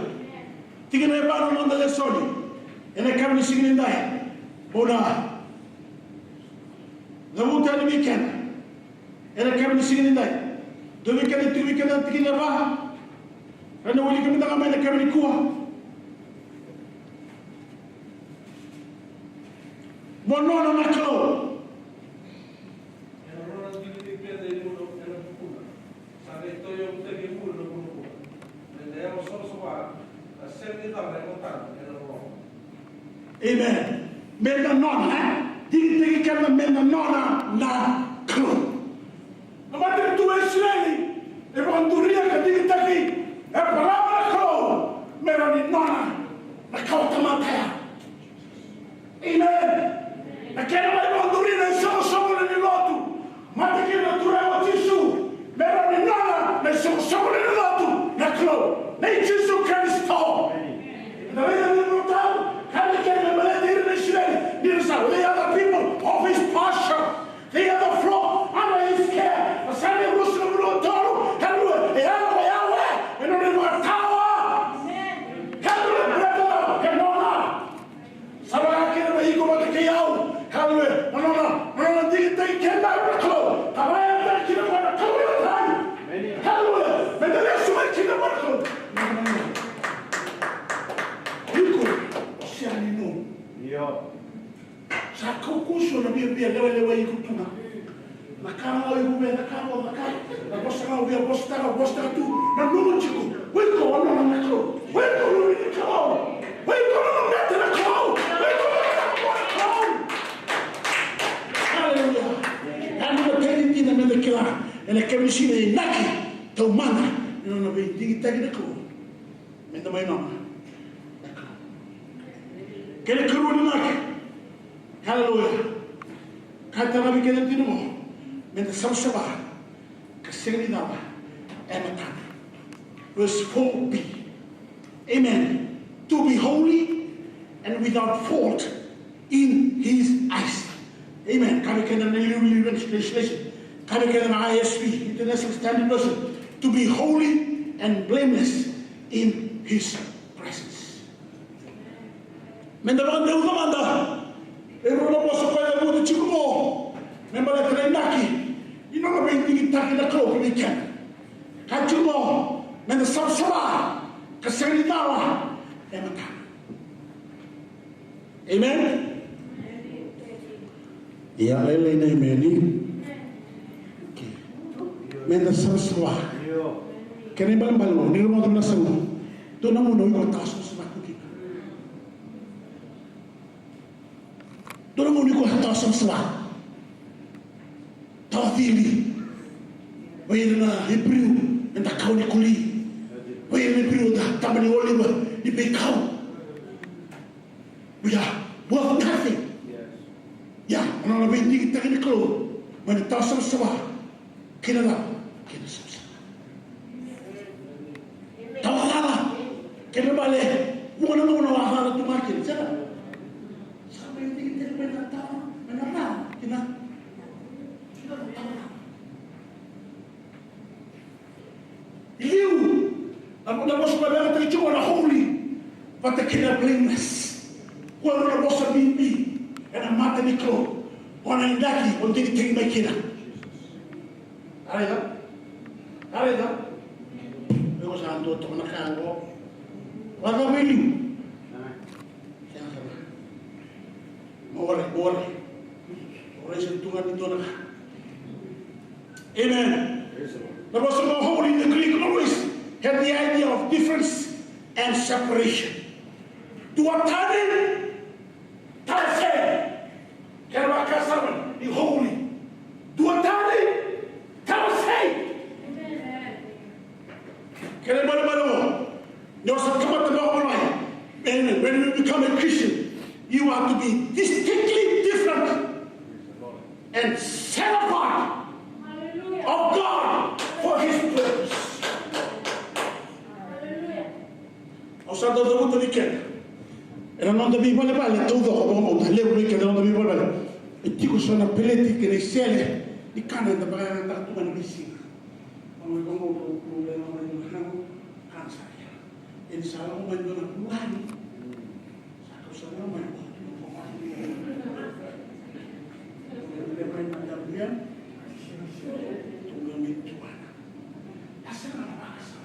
Tiga na ba no ndale soli. Ene kami singin dai. Bona. Zamuta ni weekend. Ene kami singin dai. Do weekend tu weekend tiga na ba. Ano wali kami na kami na kami kuha. Bono na naklo. Amen. Menda nona, tigi kama menda nona na kro. Amate tu Israeli, e banduria ka tigi taki, e palabra kro, mera ni nona na kau tamataya. Amen. Aquela vai banduria na somo ni lotu. Mate que na tura o tisu, mera ni nona na somo ni lotu na kro. Nem Jesus Cristo. Na vida do mortal, cada que ele vai ter na Israel, they are the people of his pasture. They are the flock under his care. A Sunday Muslim will tell hallelujah, Yahweh, and on the tower. Hallelujah, brother, Kenona. Sabah kira bayi ko mati kayau. Hallelujah, no, they can't buy clothes. Kabaya kira ko na kawin tayo. Hallelujah, but the rest of it kira ko. via lewa I kutuna. Na kama o iku na kama o na kai. Na bosta na via bosta tu. Na numu chiku. Wiko wana na nakro. Wiko no ni kao. Wiko no mete na kao. Wiko no na kao. Hallelujah. Anu na pedi tina mele kila. Ena kemisine naki. Tau mana. Ino na vei digi tagi na kao. Menda mai mama. Kele kuru ni naki. Hallelujah. Kata nabi kele tino mo. Menda samsaba. Kasegni daba. Ematan. Verse 4b. Amen. To be holy and without fault in his eyes. Amen. Kami kena New Translation. Kami kena ISV, International Standard Version. To be holy and blameless in his presence. Mendapat dia utamanda. Erola poso kaya mo chiku mo. Membala trenaki. Ino na benti kita kita kau kemikian. Kacu mo. Menda sabsaba. Kasari tawa. Ematan. Amen. Ya lele na imeni. Menda sabsaba. Kene balang ni rumah tu nasamu. Tu namu noi ko tasu semaku kita. Tu namu ni ko tasu semaku. Tawili. Wayna Hebrew enda kau ni kuli. Wayna Hebrew dah tamani oliva di bekau. Ya, worth nothing. Ya, mana lebih tinggi kita kena keluar. Mana tahu sama kena lah, kena sama. Tahu apa? Kena balik. Mana apa tu makin cara. Sampai yang tinggi kita kena tahu, mana apa? Kena. You, aku dah masuk pada kata cuma dah holy, pada kena blameless. Kuala na bosa mimpi, ena mata ni klo, ona indaki, on tini tini makina. Areda, eu já ando tomando cango, laga mili. Ora, se tunga ni dona. Amen. The bosa no holy in the Greek always had the idea of difference and separation. Dua tadi. Kera kasaman ni holy. Dua tali tawasay. Kera balo. No sa kamat na online. And when you become a Christian, you have to be distinctly different and set apart of God for His purpose. Osa do do weekend. Era non devi valere tutto come un levo che non devi valere. E ti sono pelletti che le sele di cane da pagare da tu in piscina. Come un problema di un cancer. E sarà un momento da buoni. Sa cosa non mai non può mai. Le prendo da via. Tu non mi tuana. La sera la passa.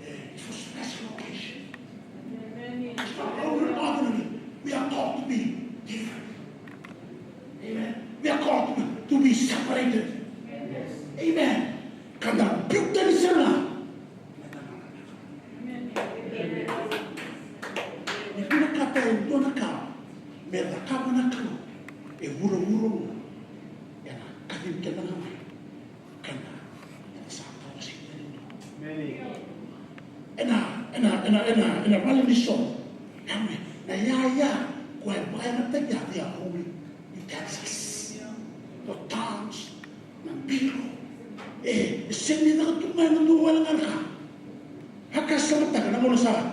It's a special occasion. It's not ordinary. We are called to be different. Amen. We are called to be separated. Amen. Karena beauty di sana. Itu nak kata itu nak kau, mereka kau nak kau, muru. Ya, kau kita nama, karena satu sih itu. Ena malam disom. Kami, ya, kau bayar nanti dia hobi di Texas, the towns, Nampiro. Sini nak tu mana tu orang kan? Haka sama tak nangono sa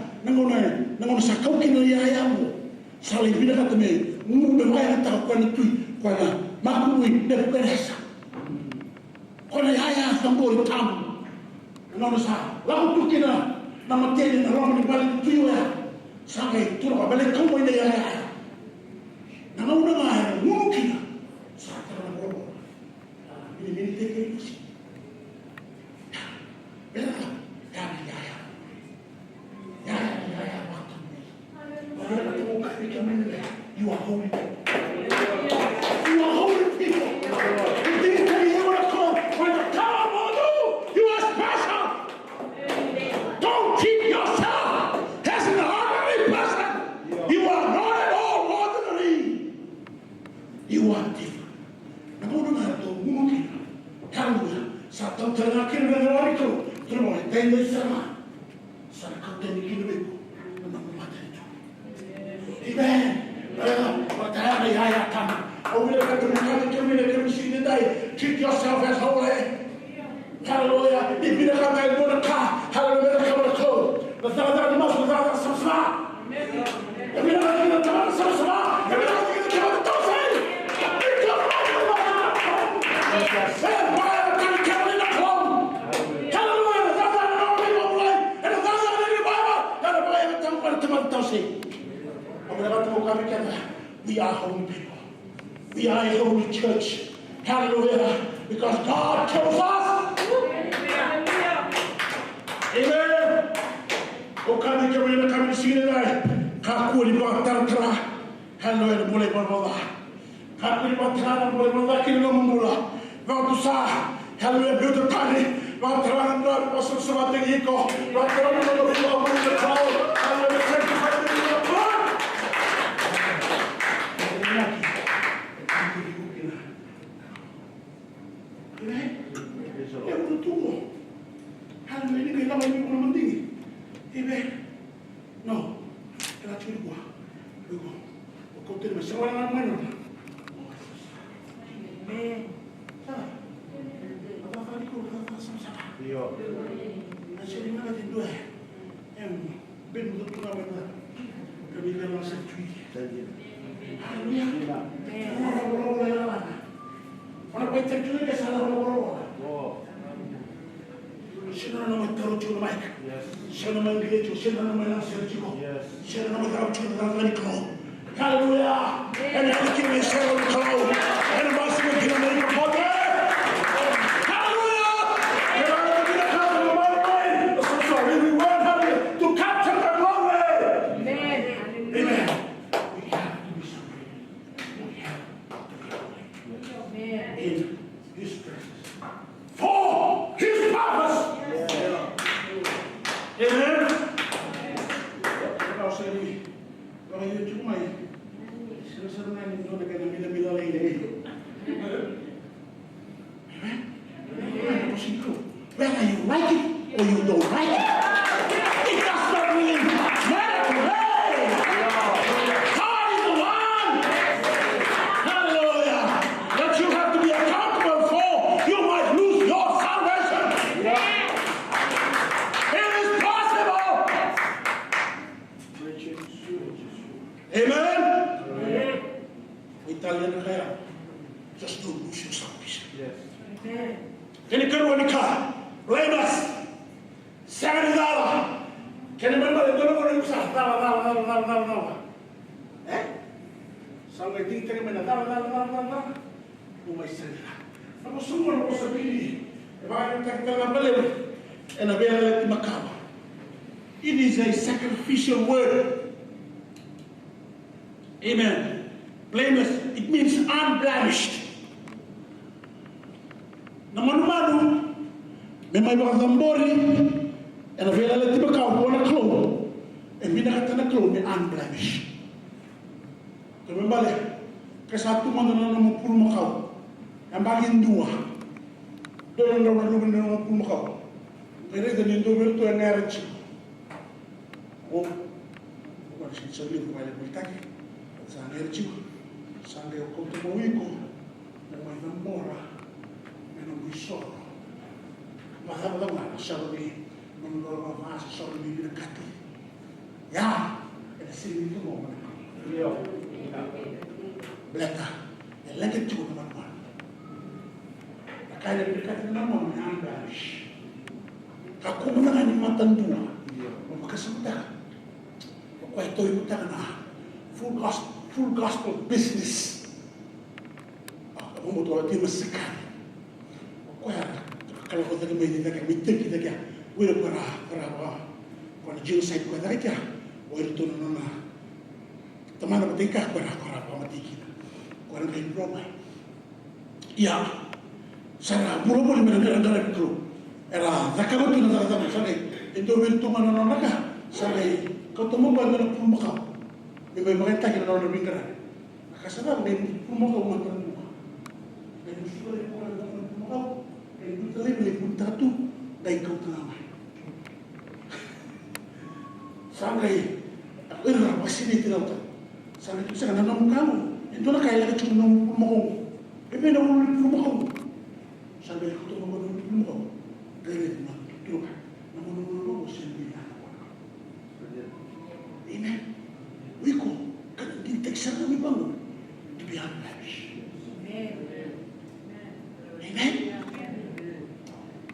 kau kena ya mo. Salih bila kata me, mu bayar tak kau nanti kau na makui berperasa. Kau na ya sambil tamu. Nangono sa, lalu tu kena nama tiada orang ni balik tu ya. Sampai tu apa balik kau ini ya. Nangono na mungkin. Sa terang robo. Ini teke sih. You are holy. Trumoi, tende sama. Sana kauteni kinubiku. Namu materitu. Amen. Whatever you are coming. Oh, we look at the community today. Treat yourself as holy. Hallelujah. If you don't have that good car, hallelujah, come on, clothes. The third of the muscle, the other some smart. If you don't have to come on, some smart. If you don't have to come on, don't say. It's your right. Say, why are you coming in the home? Hallelujah. The third of the Bible, and the third of the Bible, hallelujah, don't say. We are holy people. We are a holy church. Hallelujah. Because God chose us. Amen. O kami kami na kami sini na kakuli ba tara. Hallelujah. Boleh berbola. Kakuli ba tara boleh berbola kini no mula. Waktu sah. Hallelujah. Betul tadi. Waktu tara na pasal sama tinggi ko. Waktu tara na boleh berbola. Hallelujah. No, era chirgua. Luego, o contiene me se va a la mano. Me. Apa kali kau kata sama-sama? Yo. Nasi mana di dua? Ben betul nama mana? Kami dalam satu. Haleluya. Orang baik terjun ke salah orang. Sino na naman taro chulo mic. Sino naman gilid sino naman ang sergio. Sino naman taro chulo ng ganito. Hallelujah. And I'm giving you sino ng kalaw. And I'm also going to give you a pote. Hallelujah. And I'm going to give you a pote of my brain. So sorry, we weren't having to capture the glory. Amen. Amen. We have to be sorry. We have to be in His presence. For His purpose. Amen. Kalau saya ni, kalau you cuma ini, sebenarnya ni tu dekat bila lain lagi. Amen. Whether you like it or you don't like it, it does not really matter. God is the one. Hallelujah. That you have to be accountable for. You might lose your salvation. Amen. Italian kaya, just don't lose your salvation. Yes. Can you go in the car? Blame us. $70. Can you remember the dollar you said? No. Eh? Sampai tinggal mana? No. Umay salita. Ako semua ako sabihin. Bakit kita balik? And abela makaba. It is a sacrificial word. Amen. Blameless, it means unblemished. Naman may mga zambori, and a very little bit of one clone, and we not a clone, unblemished. Remember, Kasatu Mandana Pulmacao, and back in Dua. Don't know what Pulmacao. There is an individual to an average. Oh, what she's a little while Kentucky. Sa energy, sa ang kontumawiko, na may nambora, may nabisoro. Baka lang na, siya rin, nanggawa mga siya rin binagkati. Ya, kaya sinin ito mo, Bleka, nalagad ko naman mo. Nakaya binagkati naman, may andash. Kako na nga ni matandua, magkasamta. Kaya ito'y muta na, full gospel business. Kamu betul hati meskan. Kalau kau tak main kita minta kita kaya, wira para. Kalau genocide kau tak kaya, wira tu nona. Teman apa tingkah para mati kita. Kau orang lain ramai. Ya, sana mula mendengar itu. Era zakamat tu nana sana. Itu wira tu mana nona kah? Sana kau temu banyak pun makam. May makita kita na nabingkaran. Kasama may pumakaw matang buka. May gusto rin po na pumakaw. May gusto rin may punta to. dai kau tengah mai. Sangai, aku ira masih ni tidak tahu. Sangai tu saya nak kamu. Itu nak kaya lagi cuma nak mohon. Ini nak mohon. Sangai aku tu mohon. Kaya nak tu kan. Nak mohon sendiri. Amen. Wiko kan deteksi kami bangun. Dibiarkan. Amen.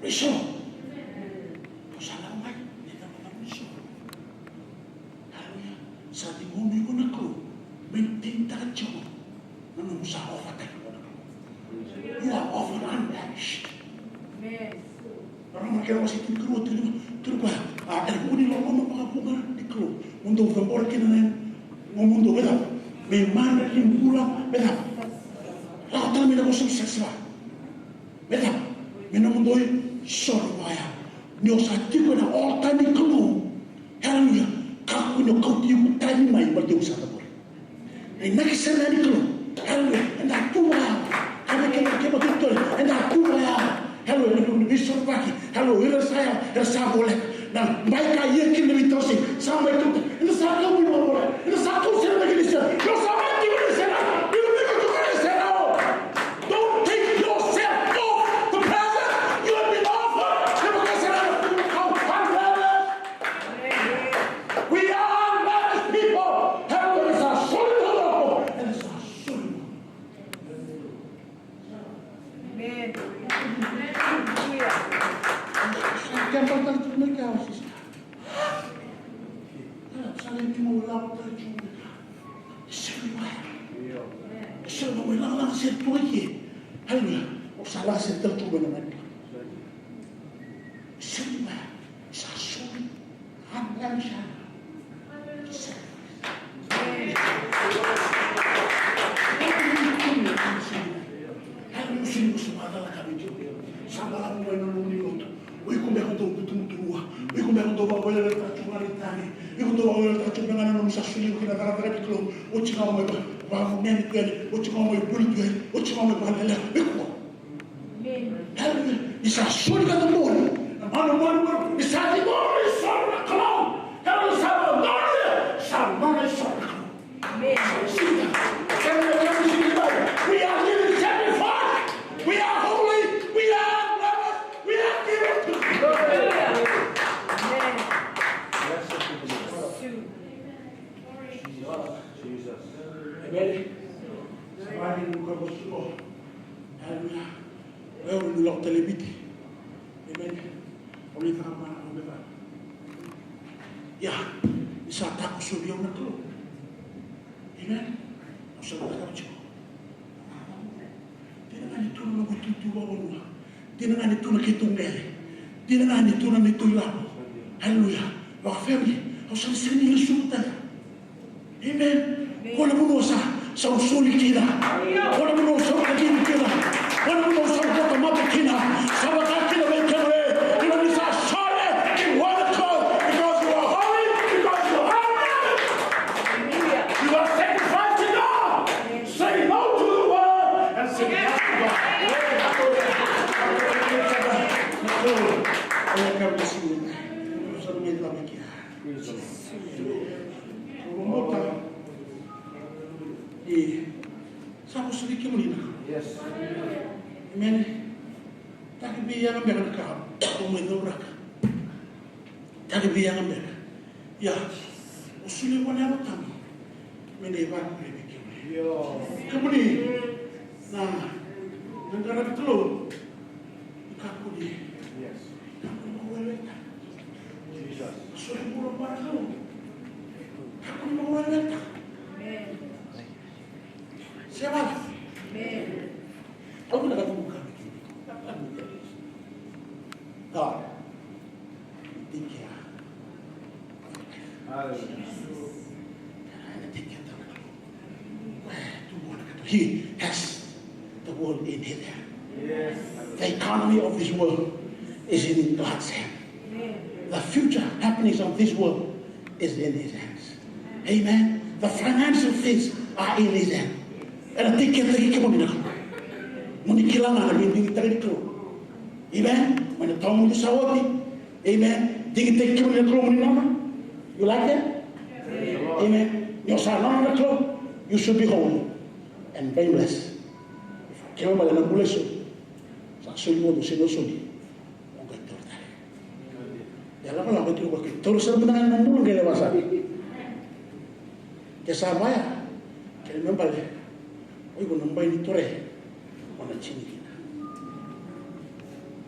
Besok. Salamat. Kita dapat besok. Haleluya. Saat ini ko na ko. Maintindihan siya mo. Nung sa offer tayo ko na ko. You are offered unblemished. Orang makin masih tinggal terus aku ni lama makapungan diklo untuk gambar kena ngomong tu betul memang himpulan betul lah tak mina kosong seksual betul mina mundoi sorwaya nyosati ko na altar ni klo haleluya kaku no kau tiup tani mai berjauh satu boleh nakisana ni klo haleluya anda tua kami kena betul anda tua hello visor baki hello ira saya rasa boleh nah mereka yakin lebih tahu sih sampai itu ini saya kamu mau boleh ini satu saya lagi di sana kau sampai di sana itu juga di sana don't take yourself off the present you have been offered terima kasih kau unblemished we are unblemished people hello is a soul and it's a soul amen. Gambar tertutup mereka sih. Saling cuma ulang terjumpa. Semua. Semua ulang satu lagi. Hanya salah satu terjumpa dengan dia. Semua satu hanya saya. Hanya musim semua adalah kami juga. Sabar aku menunggu di kota. Oi come ho dovuto tua, oi come ho dovuto voler tracciare io dovevo voler tracciare dengan non sa suli che la gara piccolo, o ci come va bene quelli, o ci come bulli, o ci come parla ecco. Di sa suli che da moro, mano, di sa di moro, sono clown. Quello sa non è solo. Amen. We are living sacrifice. We are holy. We are Jesus. Amen. Sampai muka bersyukur. Haleluya. Lalu lok telebiti. Amen. Oleh apa? Ya, bisa tak usul dia nak tu. Amen. Usul tak kau. Tidak itu nak itu bawa. Tidak itu nak itu ngere. Tidak itu nak itu lalu. Haleluya. Wah family, usul sini usul tak. Amen. Wala mo sa usuli kita. Wala mo sa kagin kita. Wala mo sa automatic kita. Sa wakati na may kamere. Ina ni sa shore. In one call. Because you are holy. Because you are holy. You are sacrificed to God. Say no to the world. And say yes to God. Kaya kami sila. Sa mga kami kaya. Sama sedikit mulina. Yes. Amen. Tak biar ambil kau, umur orang. Tak biar ambil. Ya, usul mana apa tamu? Menebar lebih. Kemudian, nah, negara itu kaku dia. Yes. Kaku mau lelaki. Jesus. Usul buruk baru. Kaku mau lelaki. Siapa? Aku nak buka begini. Apa begini? God, think ya. He has the world in his hand. Yes. The economy of this world is in God's hand. The future happenings of this world is in his hands. Amen. The financial things are in his hand. Era tiket lagi ke mana? Muni kilangan lebih tinggi dari itu. Amen. When the tongue is sawati. Amen. Digi take you in the club. You like that? Amen. Your son on the club. You should be holy and blameless. Kaya mo na buleso. Sa suyo mo sino sugi. Ang ganda tayo. Yalah ko lang betul ko. Terus sa benangan ng bulan gaya masa. Kesa maya. Kaya mo balik. Oy ko nambay ni tore. Mana chini.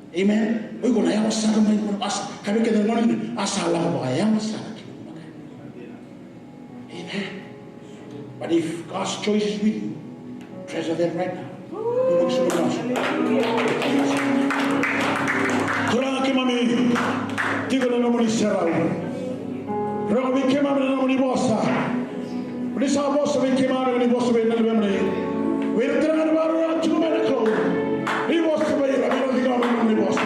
Amen. Oy ko na yawas sa kamay ko as. Kami kita ngoni asala ko ba yawas sa. Amen. But if God's choice is with you, treasure them right now. Kurang kemami, tiga nama ni serau. Rami kemami nama ni bossa. Bisa bossa ni kemami ni bossa ni nama ni. Wir terang baru orang cuma nak kau. Ni bossa ni rami tiga nama ni bossa.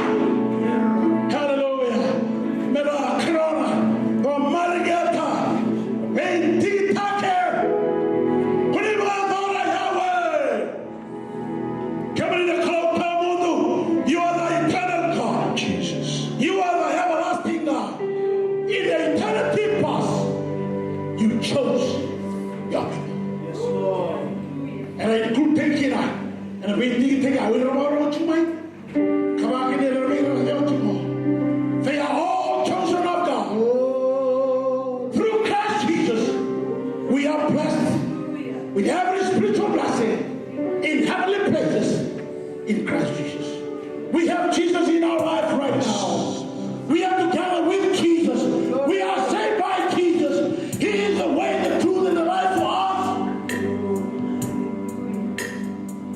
Hallelujah. Mera kerana pemargata, menti taker. Chose your people. Yes, Lord. And I could take it out. And I will take it out. We don't know what you might. Come back in there and they are all chosen of God. Oh. Through Christ Jesus, we are blessed with every spiritual blessing in heavenly places in Christ Jesus. We have Jesus in our life right now. We are together with Jesus. We are saved by Jesus. He is the way, the truth, and the life for us.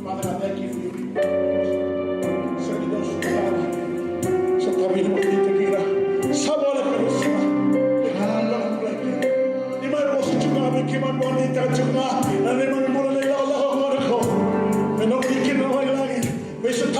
Father, I thank you for your people. Certainly those who are sometimes we don't need to get up. Someone up in the sun. Di mana bos juga bikin wanita juga. Dan di mana mulai Allah Allah Allah. Menok bikin orang lagi. Besok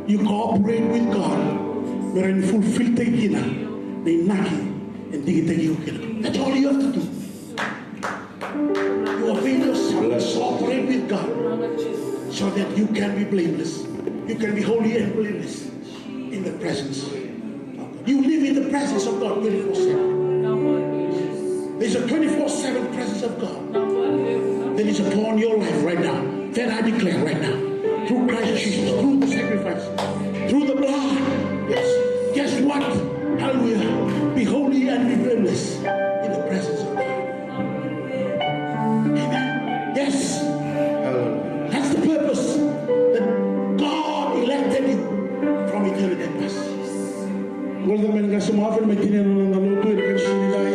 You cooperate with God. Wherein fulfill taking they naki and dig it. That's all you have to do. You obey yourself, cooperate with God, so that you can be blameless. You can be holy and blameless in the presence of God. You live in the presence of God 24/7. There's a 24/7 presence of God that is upon your life right now. That I declare right now. Through Christ Jesus, through the sacrifice, through the blood. Yes. Guess what? Hallelujah. Be holy and be blameless in the presence of God. Amen. Yes. That's the purpose that God elected you from eternity past. Guarda me nga sumafir may tinanong na luto yung kansinilay.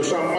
Sama